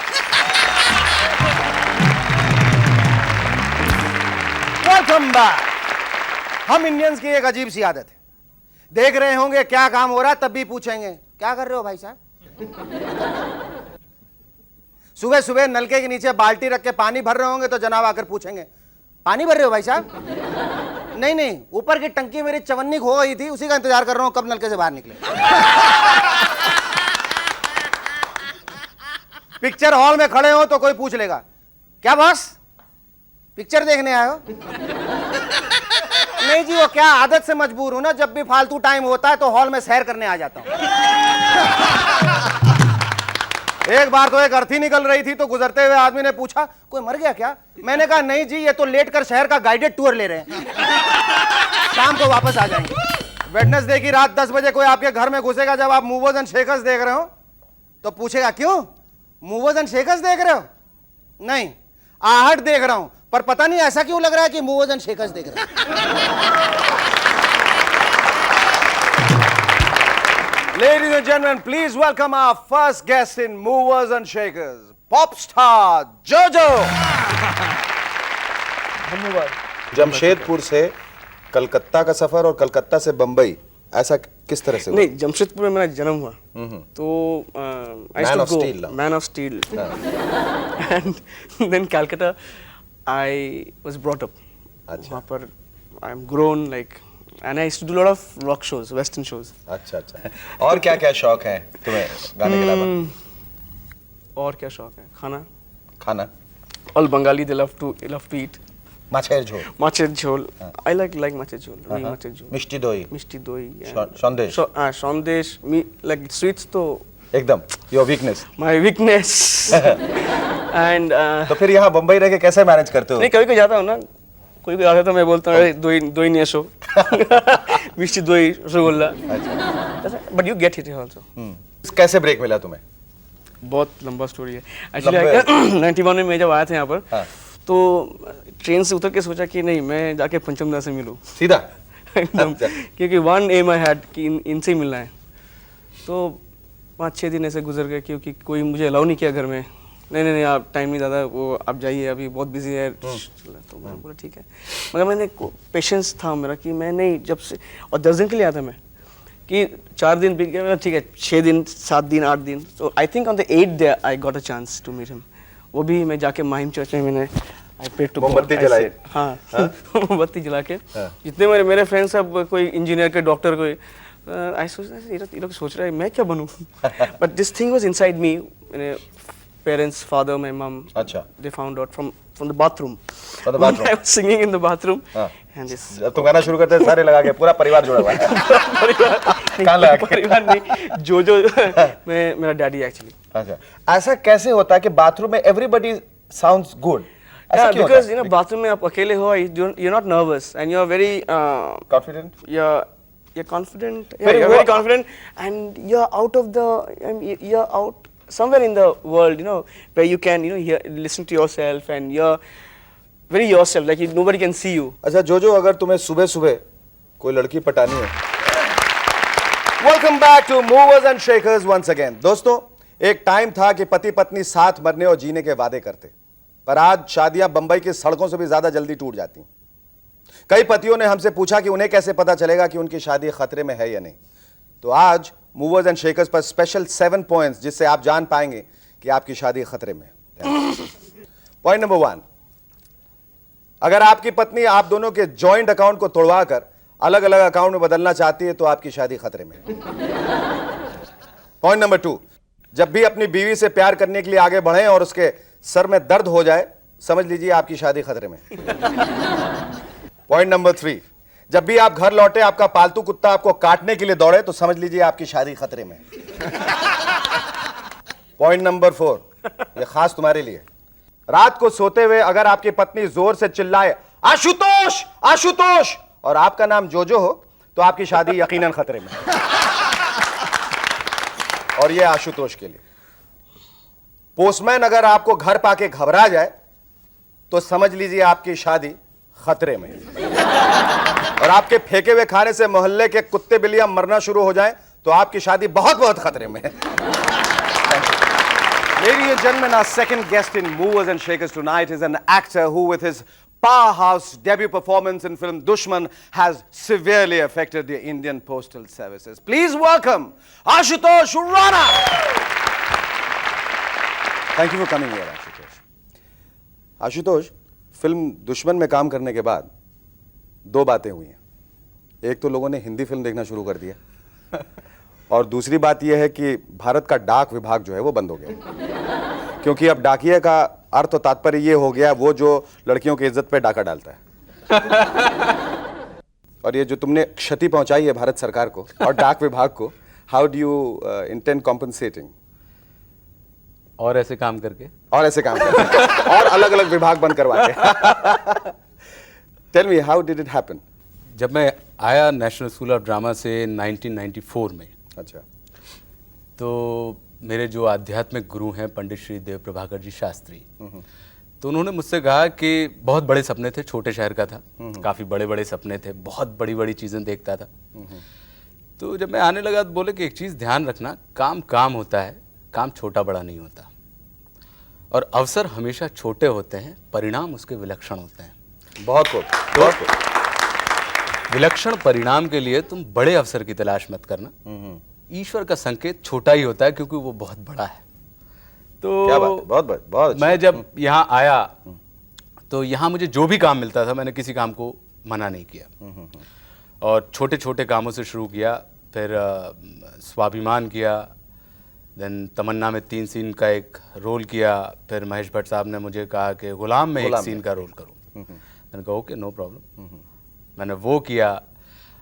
Welcome back. हम इंडियंस की एक अजीब सी आदत है, देख रहे होंगे क्या काम हो रहा है तब भी पूछेंगे क्या कर रहे हो भाई साहब। सुबह सुबह नलके के नीचे बाल्टी रख के पानी भर रहे होंगे तो जनाब आकर पूछेंगे पानी भर रहे हो भाई साहब। नहीं नहीं, ऊपर की टंकी मेरी चवन्नी खो गई थी, उसी का इंतजार कर रहा हूं कब नलके से बाहर निकले। पिक्चर हॉल में खड़े हो तो कोई पूछ लेगा क्या बॉस पिक्चर देखने आए हो। नहीं जी, वो क्या आदत से मजबूर हूं ना, जब भी फालतू टाइम होता है तो हॉल में सैर करने आ जाता हूं। एक बार तो एक अर्थी निकल रही थी तो गुजरते हुए आदमी ने पूछा कोई मर गया क्या। मैंने कहा नहीं जी, ये तो लेटकर शहर का गाइडेड टूर ले रहे हैं, शाम को वापस आ जाएंगे। वेडनेसडे की रात 10 बजे कोई आपके घर में घुसेगा जब आप मूवर्स एंड शेकर्स देख रहे हो तो पूछेगा क्यों मूवर्स एंड शेकर्स देख रहे हो। नहीं, आहट देख रहा हूं, पर पता नहीं ऐसा क्यों लग रहा है कि मूवर्स एंड शेकर्स देख रहे हैं। Ladies and gentlemen, please welcome our first guest in Movers and Shakers, pop star Jojo. धन्यवाद। जमशेदपुर से कलकत्ता का सफर और कलकत्ता से बंबई, ऐसा किस तरह से हुआ? नहीं, जमशेदपुर में मेरा जन्म हुआ तो man of steel and then Calcutta I was brought up. वहाँ पर I am grown like and I used to do a lot of rock shows, western shows. अच्छा अच्छा। और क्या क्या शौक है तुम्हें गाने के अलावा? और क्या शौक है? खाना All Bengali they love to eat. माछेर झोल। माछेर झोल। I like माछेर झोल। माछेर झोल। मिष्टी दोई। संदेश। संदेश। Like sweets तो एकदम your weakness. My weakness. And तो फिर यहाँ बम्बई रह के कैसे मैनेज करते हो? नहीं, कभी जाता हूँ ना, कोई आता तो मैं बोलता हूँ दो ही नहीं शो। मिष्टी दो ही rasgulla. But you get it also. कैसे ब्रेक मिला तुम्हें? बहुत लंबा स्टोरी है एक्चुअली। 91 में मैं जब आया था यहाँ पर तो ट्रेन से उतर के सोचा कि नहीं मैं जाके पंचम दा से मिलूँ सीधा एकदम, क्योंकि वन एम आई हैड कि इनसे ही मिलना है। तो 5-6 दिन ऐसे गुजर गए क्योंकि कोई मुझे अलाउ नहीं किया घर में। नहीं आप टाइम नहीं दादा, वो आप जाइए अभी बहुत बिजी है। तो मैं बोला ठीक है, मगर मैंने पेशेंस था मेरा कि मैं नहीं, जब से और 10 दिन के लिए आता मैं कि 4 दिन बीत गया, ठीक है 6 दिन 7 दिन 8 दिन। तो I think on the 8th day I got a chance to meet him. वो भी मैं जाके माहिम चर्च में मैंने आई प्रेड टू मोमबत्ती जलाई। हाँ मोमबत्ती जला के जितने मेरे फ्रेंड्स सब कोई इंजीनियर के डॉक्टर कोई आई सोच रहा ये लोग सोच रहे हैं मैं क्या बनूं। But this thing was inside me. Parents, father, my mom. अच्छा। They found out from the bathroom. From the bathroom. I was singing in the bathroom. And this. जब तुम गाना शुरू करते हैं सारे लगा के पूरा परिवार जुड़ा हुआ है। कान लगा के। परिवार नहीं, जो मेरा डैडी एक्चुअली। अच्छा, ऐसा कैसे होता है कि बाथरूम में everybody sounds good? Yeah, because you know bathroom में आप अकेले हो, you're not nervous and you're very confident. You're confident. Yeah, you're very confident and you're out of the you're out somewhere in the world, you know, where you can, you know, hear, listen to yourself and you're very yourself, like nobody can see you. अच्छा जोजो, अगर तुम्हें सुबह सुबह कोई लड़की पटानी है। Welcome back to Movers and Shakers once again. दोस्तों, एक टाइम था कि पति पत्नी साथ मरने और जीने के वादे करते, पर आज शादियां बंबई की सड़कों से भी ज्यादा जल्दी टूट जाती। कई पतियों ने हमसे पूछा कि उन्हें कैसे पता चलेगा कि उनकी शादी खतरे में है या नहीं। तो आज मूवर्स एंड शेकर्स पर स्पेशल 7 पॉइंट्स जिससे आप जान पाएंगे कि आपकी शादी खतरे में है। पॉइंट नंबर 1, अगर आपकी पत्नी आप दोनों के जॉइंट अकाउंट को तोड़वाकर अलग अलग अकाउंट में बदलना चाहती है तो आपकी शादी खतरे में। पॉइंट नंबर 2, जब भी अपनी बीवी से प्यार करने के लिए आगे बढ़ें और उसके सर में दर्द हो जाए, समझ लीजिए आपकी शादी खतरे में। पॉइंट नंबर 3, जब भी आप घर लौटे आपका पालतू कुत्ता आपको काटने के लिए दौड़े तो समझ लीजिए आपकी शादी खतरे में। पॉइंट नंबर 4, यह खास तुम्हारे लिए, रात को सोते हुए अगर आपकी पत्नी जोर से चिल्लाए आशुतोष आशुतोष और आपका नाम जोजो हो तो आपकी शादी यकीनन खतरे में। और यह आशुतोष के लिए, पोस्टमैन अगर आपको घर पाके घबरा जाए तो समझ लीजिए आपकी शादी खतरे में। और आपके फेंके हुए खाने से मोहल्ले के कुत्ते बिल्लियां मरना शुरू हो जाएं तो आपकी शादी बहुत बहुत खतरे में है। Ladies and gentlemen, our second guest in Movers and Shakers tonight is an actor who, with his powerhouse debut performance in film Dushman, has severely affected the Indian Postal Services. Please welcome Ashutosh Rana. Thank you for coming here Ashutosh. Ashutosh, film दुश्मन में काम करने के बाद 2 बातें हुई हैं। एक तो लोगों ने हिंदी फिल्म देखना शुरू कर दिया और दूसरी बात यह है कि भारत का डाक विभाग जो है वो बंद हो गया, क्योंकि अब डाकिया का अर्थ और तात्पर्य ये हो गया वो जो लड़कियों की इज्जत पे डाका डालता है। और ये जो तुमने क्षति पहुंचाई है भारत सरकार को और डाक विभाग को, how do you intend compensating? और ऐसे काम करके और अलग अलग विभाग बंद करवा के। Tell me, how did it happen? जब मैं आया नेशनल स्कूल ऑफ ड्रामा से 1994 में, अच्छा, तो मेरे जो आध्यात्मिक गुरु हैं पंडित श्री देव प्रभाकर जी शास्त्री, तो उन्होंने मुझसे कहा कि बहुत बड़े सपने थे, छोटे शहर का था, काफ़ी बड़े बड़े सपने थे, बहुत बड़ी बड़ी चीज़ें देखता था। तो जब मैं आने लगा तो बोले कि एक चीज़ ध्यान रखना, काम काम होता है, काम छोटा बड़ा नहीं होता, और अवसर हमेशा छोटे होते हैं, परिणाम उसके विलक्षण होते हैं। बहुत विलक्षण परिणाम के लिए तुम बड़े अवसर की तलाश मत करना, ईश्वर का संकेत छोटा ही होता है क्योंकि वो बहुत बड़ा है। तो क्या बात है, बहुत मैं जब यहाँ आया तो यहाँ मुझे जो भी काम मिलता था मैंने किसी काम को मना नहीं किया, और छोटे छोटे कामों से शुरू किया, फिर स्वाभिमान किया, देन तमन्ना में 3 सीन का एक रोल किया, फिर महेश भट्ट साहब ने मुझे कहा कि गुलाम में 1 सीन का रोल करो। मैंने कहा ओके, नो प्रॉब्लम, मैंने वो किया।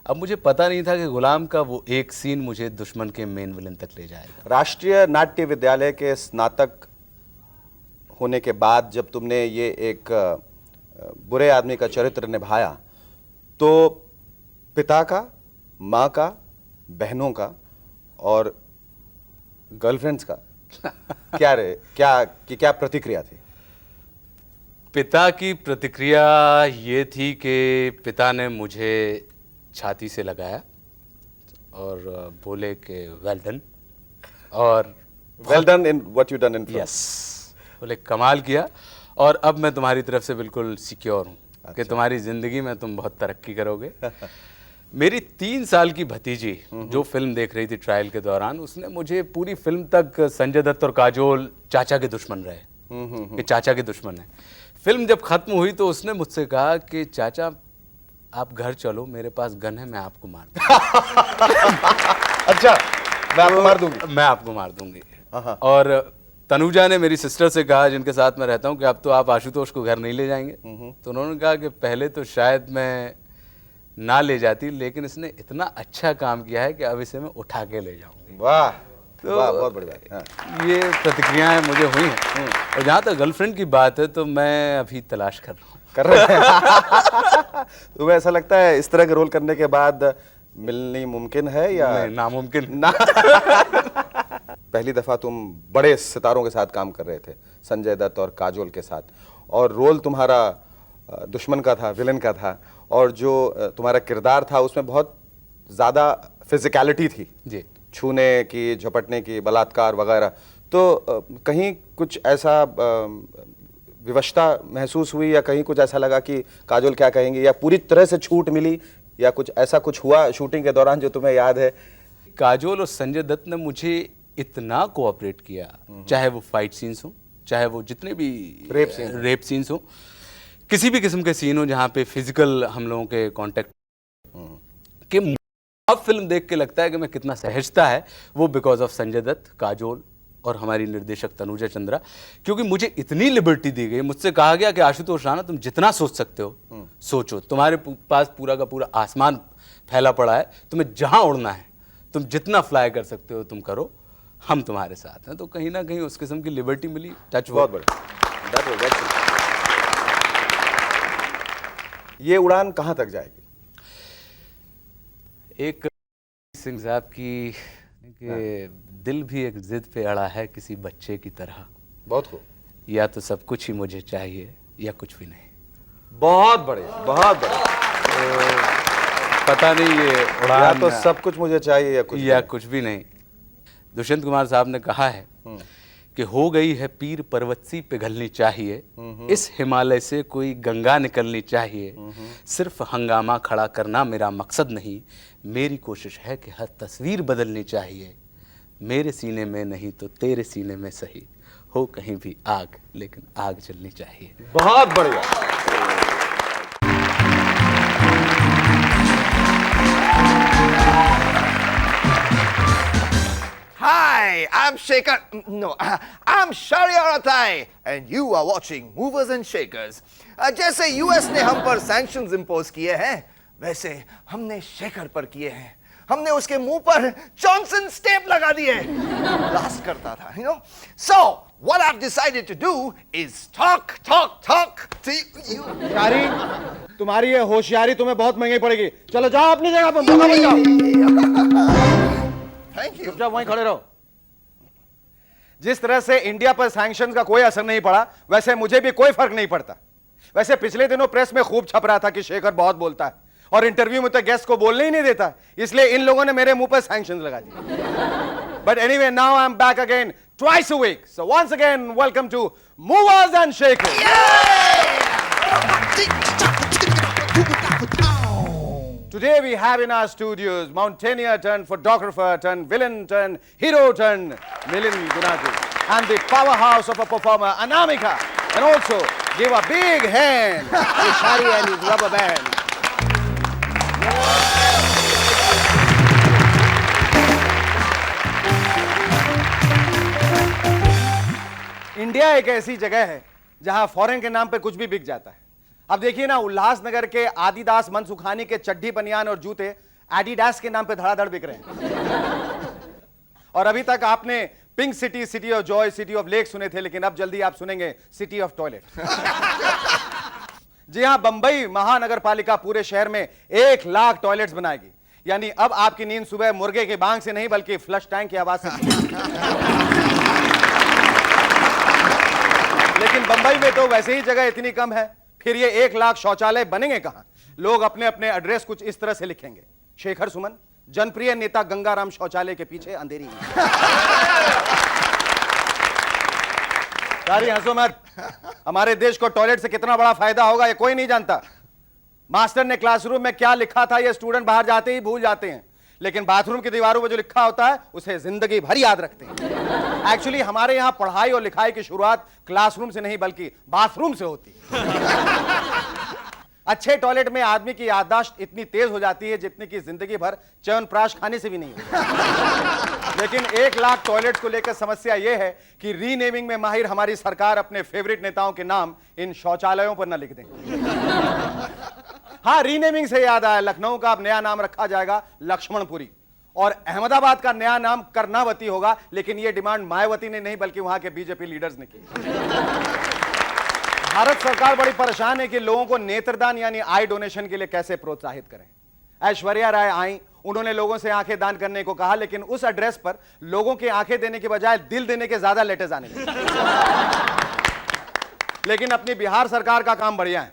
अब मुझे पता नहीं था कि गुलाम का वो 1 सीन मुझे दुश्मन के मेन विलन तक ले जाएगा। राष्ट्रीय नाट्य विद्यालय के स्नातक होने के बाद जब तुमने ये एक बुरे आदमी का चरित्र निभाया तो पिता का, माँ का, बहनों का और गर्लफ्रेंड्स का क्या प्रतिक्रिया थी? पिता की प्रतिक्रिया ये थी कि पिता ने मुझे छाती से लगाया और बोले कि वेल डन, और well done in what you done in film. Yes, बोले कमाल किया, और अब मैं तुम्हारी तरफ से बिल्कुल सिक्योर हूँ कि तुम्हारी जिंदगी में तुम बहुत तरक्की करोगे। मेरी 3 साल की भतीजी जो फिल्म देख रही थी ट्रायल के दौरान, उसने मुझे पूरी फिल्म तक संजय दत्त और काजोल चाचा के दुश्मन रहे, कि चाचा के दुश्मन है। फिल्म जब खत्म हुई तो उसने मुझसे कहा कि चाचा आप घर चलो, मेरे पास गन है, मैं आपको मार दूंगी। अच्छा, मैं आपको मार दूंगी? मैं आपको मार दूंगी। और तनुजा ने मेरी सिस्टर से कहा, जिनके साथ मैं रहता हूँ, कि अब तो आप आशुतोष को घर नहीं ले जाएंगे। तो उन्होंने कहा कि पहले तो शायद मैं ना ले जाती, लेकिन इसने इतना अच्छा काम किया है कि अब इसे मैं उठा के ले जाऊंगी। वाह, तो वाह, बहुत बड़ी बात। ये प्रतिक्रियाएं मुझे हुई हैं। और जहाँ तक गर्लफ्रेंड की बात है तो मैं अभी तलाश कर रहा हूँ। तुम्हें ऐसा लगता है इस तरह के रोल करने के बाद मिलनी मुमकिन है या नामुमकिन? पहली दफा तुम बड़े सितारों के साथ काम कर रहे थे, संजय दत्त और काजोल के साथ, और रोल तुम्हारा दुश्मन का था, विलन का था, और जो तुम्हारा किरदार था उसमें बहुत ज़्यादा फिजिकलिटी थी जी, छूने की, झपटने की, बलात्कार वगैरह। तो कहीं कुछ ऐसा विवशता महसूस हुई या कहीं कुछ ऐसा लगा कि काजोल क्या कहेंगी, या पूरी तरह से छूट मिली, या कुछ ऐसा कुछ हुआ शूटिंग के दौरान जो तुम्हें याद है? काजोल और संजय दत्त ने मुझे इतना कोऑपरेट किया, चाहे वो फाइट सीन्स हो, चाहे वो जितने भी रेप सीन्स हो, किसी भी किस्म के सीन हो जहाँ पे फिजिकल हम लोगों के कांटेक्ट कि अब फिल्म देख के लगता है कि मैं कितना सहजता है, वो बिकॉज ऑफ संजय दत्त, काजोल और हमारी निर्देशक तनुजा चंद्रा। क्योंकि मुझे इतनी लिबर्टी दी गई, मुझसे कहा गया कि आशुतोष राणा तुम जितना सोच सकते हो सोचो, तुम्हारे पास पूरा का पूरा आसमान फैला पड़ा है, तुम्हें जहां उड़ना है, तुम जितना फ्लाई कर सकते हो तुम करो, हम तुम्हारे साथ हैं। तो कहीं ना कहीं उस किस्म की लिबर्टी मिली। टच बहुत बड़ा। ये उड़ान कहां तक जाएगी? एक सिंह साहब की कि दिल भी एक जिद पे अड़ा है किसी बच्चे की तरह। बहुत खूब। या तो सब कुछ ही मुझे चाहिए या कुछ भी नहीं। बहुत बढ़िया, बहुत बढ़िया। तो पता नहीं ये उड़ान, या तो सब कुछ मुझे चाहिए या कुछ भी नहीं। दुष्यंत कुमार साहब ने कहा है कि हो गई है पीर पर्वत सी पिघलनी चाहिए, इस हिमालय से कोई गंगा निकलनी चाहिए, सिर्फ हंगामा खड़ा करना मेरा मकसद नहीं, मेरी कोशिश है कि हर तस्वीर बदलनी चाहिए, मेरे सीने में नहीं तो तेरे सीने में सही, हो कहीं भी आग लेकिन आग जलनी चाहिए। बहुत बढ़िया। Hi, I'm Shaker. No, I'm Shahryar Atai, and you are watching Movers and Shakers. जैसे यूएस ने हम पर सैंक्शंस इंपोज किए हैं, वैसे हमने शेखर पर किए हैं। हमने उसके मुंह पर जॉनसन स्टेप लगा दिए। ब्लास्ट करता था, you know. So what I've decided to do is talk to you. यारी, तुम्हारी ये होशियारी तुम्हें बहुत महंगी पड़ेगी। चलो जाओ अपनी जगह पर, मौका बन जाओ। Thank you. वहीं खड़े रहो। जिस तरह से इंडिया पर सैंक्शन का कोई असर नहीं पड़ा, वैसे मुझे भी कोई फर्क नहीं पड़ता। वैसे पिछले दिनों प्रेस में खूब छप रहा था कि शेखर बहुत बोलता है और इंटरव्यू में तो गेस्ट को बोलने ही नहीं देता, इसलिए इन लोगों ने मेरे मुंह पर सैंक्शन लगा दिए। But anyway, now I am back again twice a week, so once again welcome to movers and shakers. Today we have in our studios mountaineer turned photographer turned villain turned hero turned Milind Gunaju, and the powerhouse of a performer Anamika, and also give a big hand to Shari and his rubber band. India एक ऐसी जगह है जहां फॉरेन के नाम पे कुछ भी बिक जाता है। अब देखिए ना, उल्लासनगर के आदिदास मनसुखानी के चड्डी बनियान और जूते एडिडास के नाम पे धड़ाधड़ बिक रहे हैं। और अभी तक आपने pink city, city of Joy, city of lake सुने थे, लेकिन अब जल्दी आप सुनेंगे सिटी ऑफ टॉयलेट। जी हां, बंबई महानगर पालिका पूरे शहर में 1 लाख टॉयलेट्स बनाएगी। यानी अब आपकी नींद सुबह मुर्गे के बांग से नहीं बल्कि फ्लश टैंक की आवाज से। लेकिन बंबई में तो वैसे ही जगह इतनी कम है, फिर ये 1 लाख शौचालय बनेंगे कहां? लोग अपने अपने एड्रेस कुछ इस तरह से लिखेंगे: शेखर सुमन, जनप्रिय नेता गंगाराम शौचालय के पीछे अंधेरी। सारी हंसो मत। हमारे देश को टॉयलेट से कितना बड़ा फायदा होगा ये कोई नहीं जानता। मास्टर ने क्लासरूम में क्या लिखा था ये स्टूडेंट बाहर जाते ही भूल जाते हैं, लेकिन बाथरूम की दीवारों पर जो लिखा होता है उसे जिंदगी भर याद रखते हैं। एक्चुअली हमारे यहां पढ़ाई और लिखाई की शुरुआत क्लासरूम से नहीं बल्कि बाथरूम से होती है। अच्छे टॉयलेट में आदमी की याददाश्त इतनी तेज हो जाती है जितनी की जिंदगी भर च्यवनप्राश खाने से भी नहीं होती। लेकिन 1 लाख टॉयलेट्स को लेकर समस्या यह है कि रीनेमिंग में माहिर हमारी सरकार अपने फेवरेट नेताओं के नाम इन शौचालयों पर न लिख दें। हाँ, रीनेमिंग से याद आया, लखनऊ का अब नया नाम रखा जाएगा लक्ष्मणपुरी और अहमदाबाद का नया नाम कर्णावती होगा, लेकिन यह डिमांड मायावती ने नहीं बल्कि वहां के बीजेपी लीडर्स ने की। भारत सरकार बड़ी परेशान है कि लोगों को नेत्रदान यानी आई डोनेशन के लिए कैसे प्रोत्साहित करें। ऐश्वर्या राय आई, उन्होंने लोगों से आंखें दान करने को कहा, लेकिन उस एड्रेस पर लोगों के आंखें देने के बजाय दिल देने के ज्यादा लेटर्स आने लगे। लेकिन अपनी बिहार सरकार का काम बढ़िया है।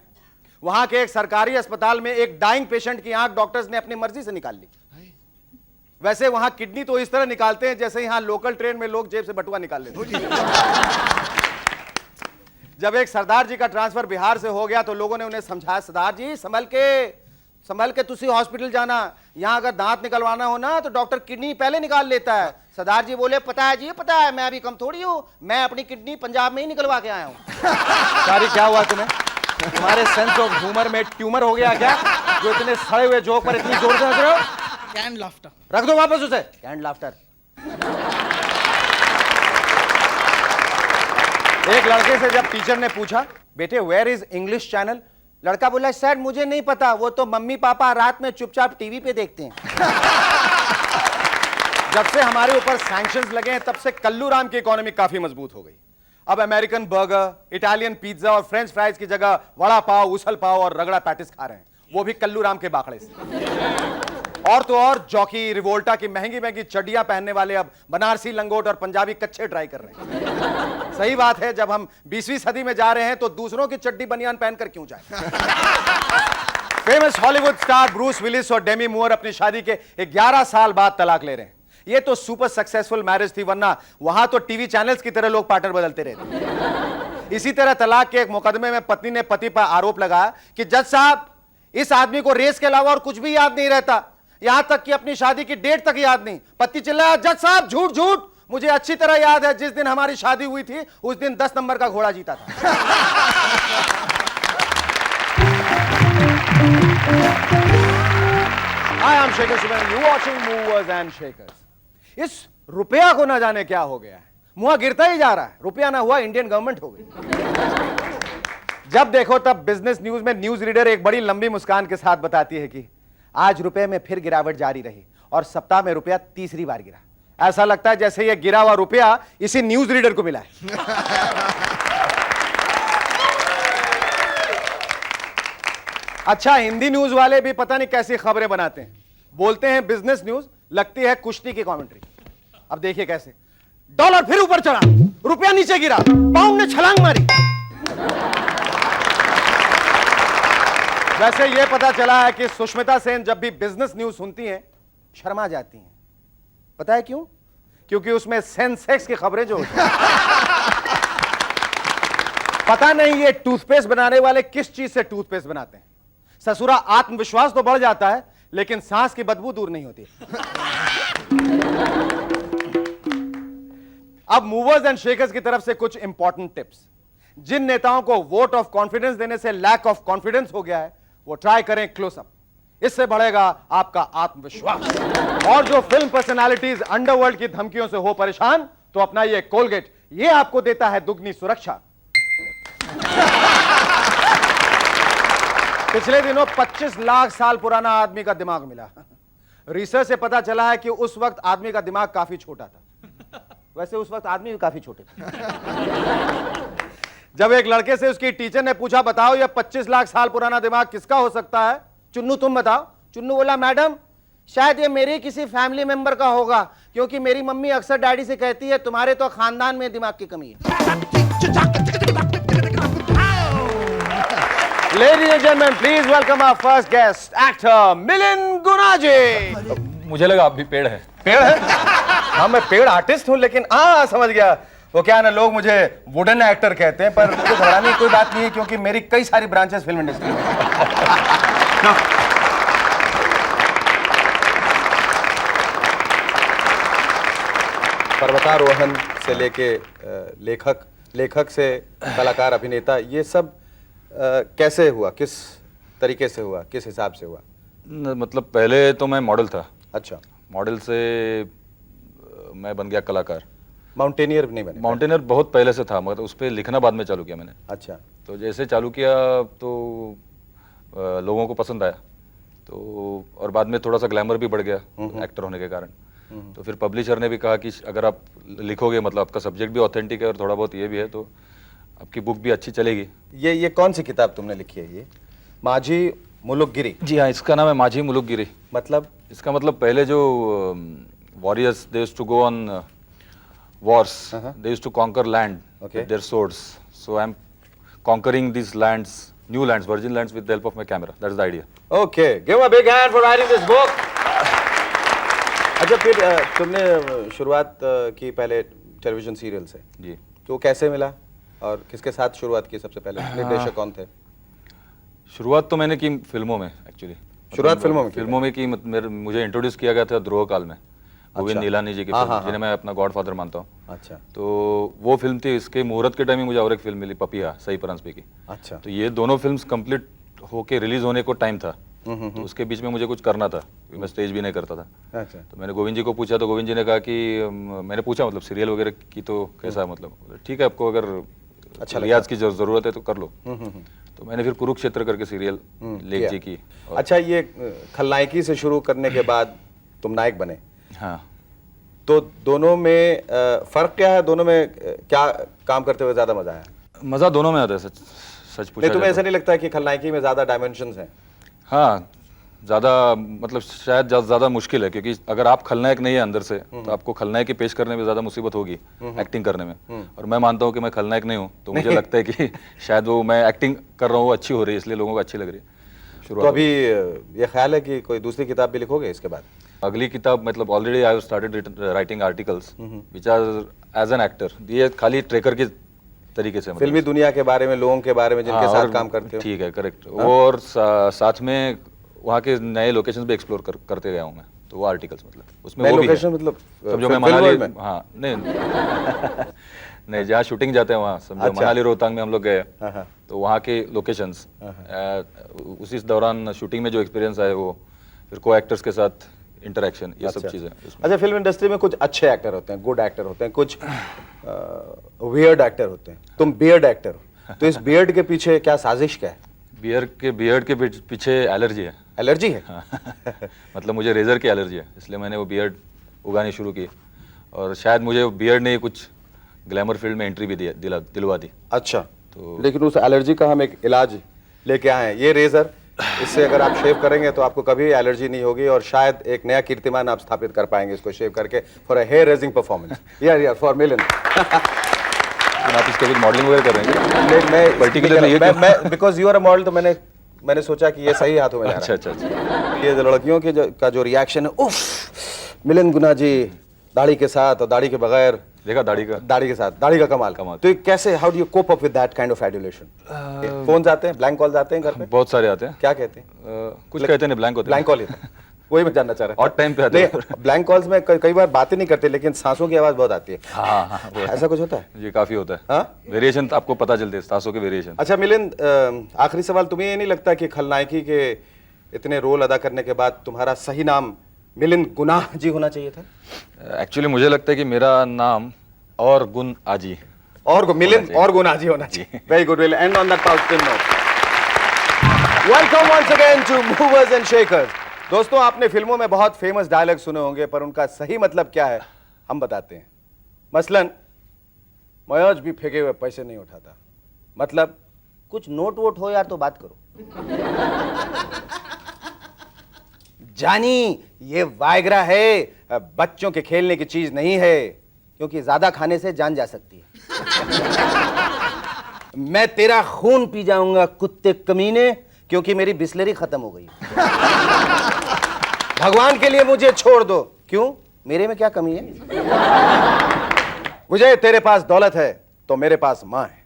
वहां के एक सरकारी अस्पताल में एक डाइंग पेशेंट की आंख डॉक्टर्स ने अपनी मर्जी से निकाल ली। वैसे वहां किडनी तो इस तरह निकालते हैं जैसे यहां लोकल ट्रेन में लोग जेब से बटुआ निकाल लेते हैं। जब एक सरदार जी का ट्रांसफर बिहार से हो गया तो लोगों ने उन्हें समझाया, सरदार जी संभल के तुसी हॉस्पिटल जाना, यहां अगर दांत निकलवाना हो ना तो डॉक्टर किडनी पहले निकाल लेता है। सरदार जी बोले, पता है जी, पता है, मैं अभी कम थोड़ी हूं, मैं अपनी किडनी पंजाब में ही निकलवा के आया हूं। सारी क्या हुआ तुम्हें? तुम्हारे सेंस ऑफ ह्यूमर में ट्यूमर हो गया क्या, जो इतने सड़े हुए जोक पर इतनी जोर से हंस रहे हो? Can laughter. रख दो वापस उसे, कैंड लाफ्टर। एक लड़के से जब टीचर ने पूछा, बेटे वेयर इज इंग्लिश चैनल, लड़का बोला, सर मुझे नहीं पता, वो तो मम्मी पापा रात में चुपचाप टीवी पे देखते हैं। जब से हमारे ऊपर सैंक्शंस लगे हैं तब से कल्लू राम की इकोनॉमी काफी मजबूत हो गई। अब अमेरिकन बर्गर, इटालियन पिज्जा और फ्रेंच फ्राइज की जगह वड़ा पाव, उसल पाव और रगड़ा पैटिस खा रहे हैं, वो भी कल्लू राम के बाखड़े से। और तो और जॉकी, रिवोल्टा की महंगी महंगी चड्डियां पहनने वाले अब बनारसी लंगोट और पंजाबी कच्छे ट्राई कर रहे हैं। सही बात है, जब हम 20वीं सदी में जा रहे हैं तो दूसरों की चड्डी बनियान पहनकर क्यों जाएं? Famous Hollywood star Bruce Willis और डेमी मूर अपनी शादी के 11 साल बाद तलाक ले रहे हैं। ये तो सुपर सक्सेसफुल मैरिज थी, वरना वहां तो टीवी चैनल्स की तरह लोग पार्टनर बदलते रहते। इसी तरह तलाक के एक मुकदमे में पत्नी ने पति पर आरोप लगाया कि जज साहब, इस आदमी को रेस के अलावा और कुछ भी याद नहीं रहता, यहां तक कि अपनी शादी की डेट तक याद नहीं। पति चिल्लाया, जज साहब झूठ झूठ, मुझे अच्छी तरह याद है, जिस दिन हमारी शादी हुई थी उस दिन 10 नंबर का घोड़ा जीता था। Hi, I'm Shekhar Suban, you watching Movers and Shakers। इस रुपया को ना जाने क्या हो गया है, मुंह गिरता ही जा रहा है। रुपया ना हुआ, इंडियन गवर्नमेंट हो गई। जब देखो तब बिजनेस न्यूज में न्यूज रीडर एक बड़ी लंबी मुस्कान के साथ बताती है कि आज रुपए में फिर गिरावट जारी रही और सप्ताह में रुपया तीसरी बार गिरा। ऐसा लगता है जैसे ये गिरा हुआ रुपया इसी न्यूज रीडर को मिला है। अच्छा, हिंदी न्यूज वाले भी पता नहीं कैसी खबरें बनाते हैं। बोलते हैं बिजनेस न्यूज, लगती है कुश्ती की कमेंट्री। अब देखिए कैसे, डॉलर फिर ऊपर चढ़ा, रुपया नीचे गिरा, पाउंड ने छलांग मारी। वैसे यह पता चला है कि सुष्मिता सेन जब भी बिजनेस न्यूज सुनती हैं शर्मा जाती हैं। पता है क्यों? क्योंकि उसमें सेंसेक्स की खबरें जो होती हैं। पता नहीं ये टूथपेस्ट बनाने वाले किस चीज से टूथपेस्ट बनाते हैं। ससुरा आत्मविश्वास तो बढ़ जाता है लेकिन सांस की बदबू दूर नहीं होती। अब मूवर्स एंड शेकर्स की तरफ से कुछ इंपॉर्टेंट टिप्स। जिन नेताओं को वोट ऑफ कॉन्फिडेंस देने से लैक ऑफ कॉन्फिडेंस हो गया है वो ट्राई करें क्लोजअप, इससे बढ़ेगा आपका आत्मविश्वास। और जो फिल्म पर्सनालिटीज अंडरवर्ल्ड की धमकियों से हो परेशान तो अपनाइए कोलगेट, ये आपको देता है दुगनी सुरक्षा। पिछले दिनों 25 लाख साल पुराना आदमी का दिमाग मिला। रिसर्च से पता चला है कि उस वक्त आदमी का दिमाग काफी छोटा था। वैसे उस वक्त आदमी भी काफी छोटे थे। जब एक लड़के से उसकी टीचर ने पूछा, बताओ ये 25 लाख साल पुराना दिमाग किसका हो सकता है, चुन्नू तुम बताओ। चुन्नू बोला, मैडम शायद ये मेरे किसी फैमिली मेंबर का होगा, क्योंकि मेरी मम्मी अक्सर डैडी से कहती है तुम्हारे तो खानदान में दिमाग की कमी है। Ladies and gentlemen, please welcome our first guest, actor Milind Gunaji. मुझे लगा आप भी पेड़ है। पेड़ है? हाँ, मैं पेड़ आर्टिस्ट हूँ, लेकिन समझ गया। वो क्या ना, लोग मुझे वुडन एक्टर कहते हैं, पर मुझे घबराने की कोई बात नहीं है क्योंकि मेरी कई सारी ब्रांचेस फिल्म इंडस्ट्री में। पर्वतारोहण से लेके लेखक से कलाकार, अभिनेता, ये सब कैसे हुआ, किस तरीके से हुआ, किस हिसाब से हुआ? मतलब पहले तो मैं मॉडल था। अच्छा। मॉडल से मैं बन गया कलाकार। माउंटेनियर नहीं बने? माउंटेनियर बहुत पहले से था, मगर उस पर लिखना बाद में चालू किया मैंने। अच्छा। तो जैसे चालू किया तो लोगों को पसंद आया, तो और बाद में थोड़ा सा ग्लैमर भी बढ़ गया एक्टर होने के कारण। तो फिर पब्लिशर ने भी कहा कि अगर आप लिखोगे, मतलब आपका सब्जेक्ट भी ऑथेंटिक है और थोड़ा बहुत ये भी है, तो आपकी बुक भी अच्छी चलेगी। ये कौन सी किताब तुमने लिखी है? ये माझी मुलुकगिरी? जी हाँ, इसका नाम है माझी मुलुकगिरी। मतलब? इसका मतलब पहले जो warriors they used to go on wars, they used to conquer land with their swords, so I'm conquering these lands, new lands, virgin lands, with the help of my camera. That's the idea. Okay, give a big hand for writing this book. अच्छा फिर तुमने शुरुआत की पहले टेलीविजन सीरियल से जी। तो कैसे मिला और किसके साथ शुरुआत की सबसे पहले? निर्देशक कौन थे? शुरुआत तो मैंने की फिल्मों में एक्चुअली। शुरुआत फिल्मों में? फिल्मों में की मुझे इंट्रोड्यूस किया गया था ध्रुव काल में, गोविंद नीलानी जी की फिल्म, जिन्हें मैं अपना गॉडफादर मानता हूँ। अच्छा। तो वो फिल्म थी, इसके मुहूर्त के टाइम में मुझे और एक फिल्म मिली, पपिया, सही परांजपे की। अच्छा। तो ये दोनों फिल्म्स कंप्लीट होके रिलीज होने को टाइम था, तो उसके बीच में मुझे कुछ करना था, मैं स्टेज भी नहीं करता था। अच्छा। तो मैंने गोविंद जी को पूछा, तो गोविंद जी ने कहा कि मैंने पूछा मतलब सीरियल वगैरह की तो कैसा, मतलब ठीक है आपको अगर अच्छा रियाज की जरूरत है तो कर लो। तो मैंने फिर कुरुक्षेत्र करके सीरियल लेख जी की। अच्छा, ये खलनायकी से शुरू करने के बाद तुम नायक बने। हाँ। तो दोनों में फर्क क्या है? दोनों में क्या काम करते हुए ज्यादा मजा आया? मजा दोनों में आता है, सच पूछा नहीं, तुम्हें जाए ऐसा नहीं लगता कि खलनायकी में ज्यादा डायमेंशंस हैं? हाँ, ज़्यादा मतलब शायद ज़्यादा मुश्किल है, क्योंकि अगर आप खलनायक नहीं है अंदर से तो आपको खलनायक की पेश करने में ज़्यादा मुसीबत होगी एक्टिंग करने में। और मैं मानता हूँ कि मैं खलनायक नहीं हूँ, तो मुझे लगता है कि शायद वो मैं एक्टिंग कर रहा हूँ अच्छी हो रही है, इसलिए लोगों को अच्छी लग रही है। तो अभी ये ख्याल है कि कोई दूसरी किताब भी लिखोगे इसके बाद? अगली किताब मतलब already I have started writing articles which are as an actor, ये खाली ट्रेकर की तरीके से, फिल्मी दुनिया के बारे में, लोगों के बारे में जिनके साथ काम करते हो। ठीक है, करेक्ट। और साथ में वहाँ के नए लोकेशंस भी एक्सप्लोर करते गया हूँ मैं, तो वो आर्टिकल्स मतलब उसमें वो भी लोकेशन मतलब समझो मैं मनाली, हाँ नहीं नहीं जहाँ शूटिंग जाते हैं वहाँ समझो मनाली रोहतांग में हम लोग गए, तो वहाँ के लोकेशंस, उसी दौरान शूटिंग में जो एक्सपीरियंस आए वो, फिर को एक्टर्स के साथ इंटरेक्शन, ये सब चीजें। अच्छा, फिल्म इंडस्ट्री में कुछ अच्छे एक्टर होते हैं, गुड एक्टर होते हैं, कुछ वियर्ड एक्टर होते हैं। तुम बियर्ड एक्टर हो, तो इस बियर्ड के पीछे क्या साजिश क्या है? बियर्ड के पीछे एलर्जी है। एलर्जी है? हाँ। मतलब मुझे रेजर की एलर्जी है, इसलिए मैंने वो बियर्ड उगानी शुरू की, और शायद मुझे वो बियर्ड ने कुछ ग्लैमर फील्ड में एंट्री भी दिलवा दी। अच्छा। तो लेकिन उस एलर्जी का हम एक इलाज लेके आए हैं, ये रेजर, इससे अगर आप शेव करेंगे तो आपको कभी एलर्जी नहीं होगी, और शायद एक नया कीर्तिमान आप स्थापित कर पाएंगे इसको शेव करके, for a hair raising performance. यार फॉर मिलियन। आप इसके कुछ मॉडलिंग वगैरह कर रहे हैं? मैं पर्टिकुलरली मैं because you are a model, तो मैंने सोचा कि ये सही हाथों में जा रहा है। अच्छा। ये लड़कियों के का जो रिएक्शन है, उफ, मिलिंद गुना जी दाढ़ी के साथ और दाढ़ी के बगैर, देखा दाढ़ी के साथ, दाढ़ी का कमाल। तो कैसे, how do you cope up with that kind of adulation? Phone आते हैं, ब्लैंक कॉल्स आते हैं घर पे? बहुत सारे आते हैं। क्या कहते हैं? कुछ कहते नहीं, ब्लैंक होते हैं। ब्लैंक कॉल ही वही मैं जानना चाह रहा था। और टाइम पे आते हैं। ब्लैंक कॉल्स में कई बार बातें नहीं करते, लेकिन सांसों की आवाज बहुत आती है। हाँ, ऐसा कुछ होता है? ये काफी होता है। वेरिएशन आपको पता चलते हैं, सांसों के वेरिएशन। अच्छा मिलिंद, आखिरी सवाल, तुम्हें ये नहीं लगता कि खलनायकी के इतने रोल अदा करने के बाद तुम्हारा सही नाम मिलिंद गुनाह जी होना चाहिए था? एक्चुअली मुझे लगता है कि मेरा नाम और गुण आजी, और मिलिंद और गुण आजी होना चाहिए। Very good, will end on that positive note. Welcome once again to movers and shakers. दोस्तों, आपने फिल्मों में बहुत फेमस डायलॉग सुने होंगे, पर उनका सही मतलब क्या है हम बताते हैं। मसलन, मैं आज भी फेंके हुए पैसे नहीं उठाता, मतलब कुछ नोट वोट हो यार तो बात करो। जानी, ये वायग्रा है, बच्चों के खेलने की चीज नहीं है, क्योंकि ज्यादा खाने से जान जा सकती है। मैं तेरा खून पी जाऊंगा कुत्ते कमीने, क्योंकि मेरी बिस्लरी खत्म हो गई। भगवान के लिए मुझे छोड़ दो, क्यों, मेरे में क्या कमी है? मुझे तेरे पास दौलत है तो मेरे पास मां है,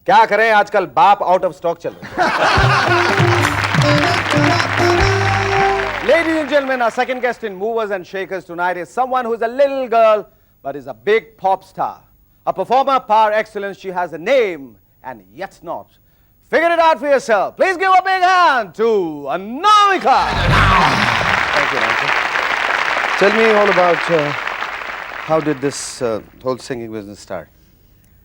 क्या करें आजकल बाप आउट ऑफ स्टॉक चल रहा है। Ladies and gentlemen, our second guest in Movers and Shakers tonight is someone who is a little girl but is a big pop star. A performer par excellence, she has a name and yet not. Figure it out for yourself. Please give a big hand to Anamika. Thank you, Anamika. Tell me all about how did this whole singing business start?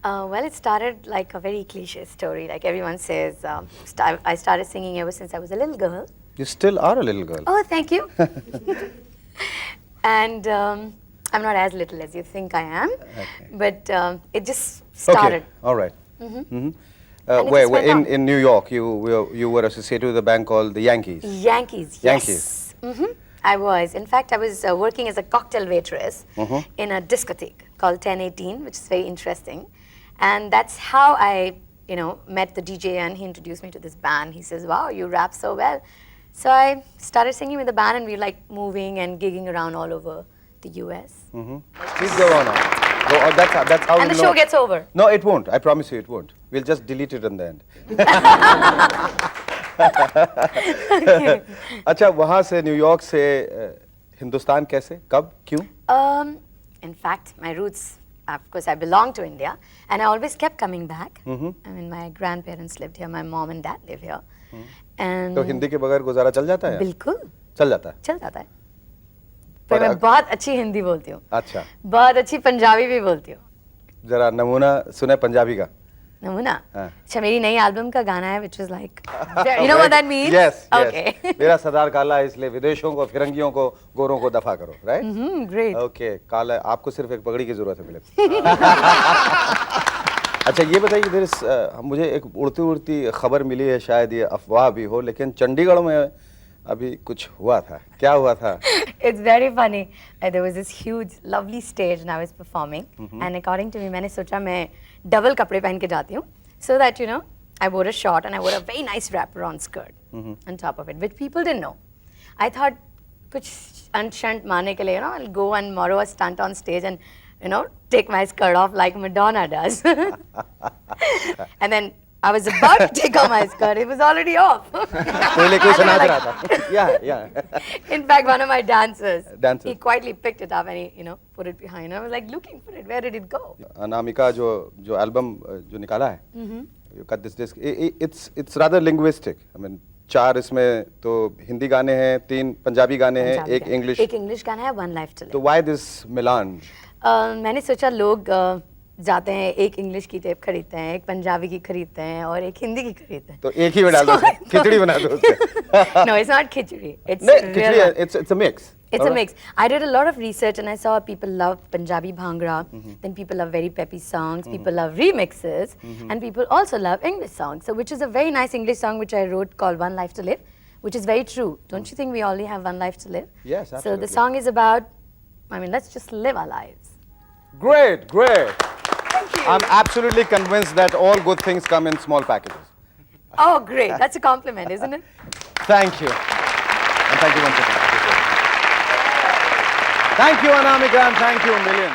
Well, it started like a very cliche story. Like everyone says, I started singing ever since I was a little girl. You still are a little girl. Oh, thank you. And I'm not as little as you think I am. Okay. But it just started. Okay. All right. Where in New York, you were associated with a band called the Yankees. Yankees, yes. Yankees. I was. In fact, I was working as a cocktail waitress in a discotheque called 1018, which is very interesting. And that's how I, met the DJ, and he introduced me to this band. He says, wow, you rap so well. So I started singing with the band, and we were like moving and gigging around all over the US. Please go on. Go on. That's how And we'll the show know. gets over. No, it won't. I promise you, it won't. We'll just delete it in the end. अच्छा, वहाँ से न्यूयॉर्क से हिंदुस्तान कैसे, कब, क्यों? In fact, my roots, of course, I belong to India, and I always kept coming back. I mean, my grandparents lived here, my mom and dad live here, and तो हिंदी के बगैर गुजारा चल जाता है? बिल्कुल चल जाता है। चल जाता है। पर मैं बहुत अच्छी हिंदी बोलती हूँ। अच्छा। बहुत अच्छी पंजाबी भी बोलती हूँ। जरा नमूना सुने पंजाबी का। नमूना? हाँ। अच्छा, मेरी नई एल्बम का गाना है, which is like, you know what that means? Yes, yes. Okay. मेरा सरदार काला है, इसलिए विदेशों को, फिरंगियों को, गोरों को दफा करो, right? Great. Okay, काला, आपको सिर्फ एक पगड़ी की जरूरत है फिलिप। अच्छा, ये बताइए, इधर मुझे एक उड़ती उड़ती खबर मिली है, शायद ये अफवाह भी हो, लेकिन चंडीगढ़ में अभी कुछ हुआ था, क्या हुआ था? It's very funny. There was this huge, lovely stage and I was performing. And according to me, मैंने सोचा मैं double कपड़े पहन के जाती हूँ, so that, you know, I wore a short and I wore a very nice wraparound skirt on top of it, which people didn't know. I thought कुछ अंशंट मारने के लिए, you know, I'll go and borrow a stunt on stage and, you know, take my skirt off like Madonna does. And then I was about to take off my skirt. It was already off. पहले कोई सुना रहा था। Yeah. In fact, one of my dancers, he quietly picked it up and he, you know, put it behind. I was like looking for it. Where did it go? Anamika जो एल्बम जो निकाला है, you cut this disc. It's rather linguistic. I mean, 4 इसमें तो हिंदी गाने हैं, 3 पंजाबी गाने हैं, एक इंग्लिश गाना है, One Life to Live. तो why this melange? मैंने सोचा लोग जाते हैं, एक इंग्लिश की टेप खरीदते हैं, एक पंजाबी की खरीदते हैं और एक हिंदी की खरीदते हैं, तो एक ही में डाल दो, खिचड़ी बना दो उससे। No, it's not khichdi. It's khichdi, it's a mix. It's a mix. I did a lot of research and I saw people love Punjabi Bhangra, then people love very peppy songs, people love remixes, and people also love English songs. So which is a very nice English song which I wrote called One Life to Live, which is very true. Don't you think we only have one life to live? Yes, absolutely. So the song is about, I mean, let's just live our lives. Great. Thank you. I'm absolutely convinced that all good things come in small packages. Oh, great. That's a compliment, isn't it? Thank you. And thank you once again. Thank you, Anamika, and thank you a million.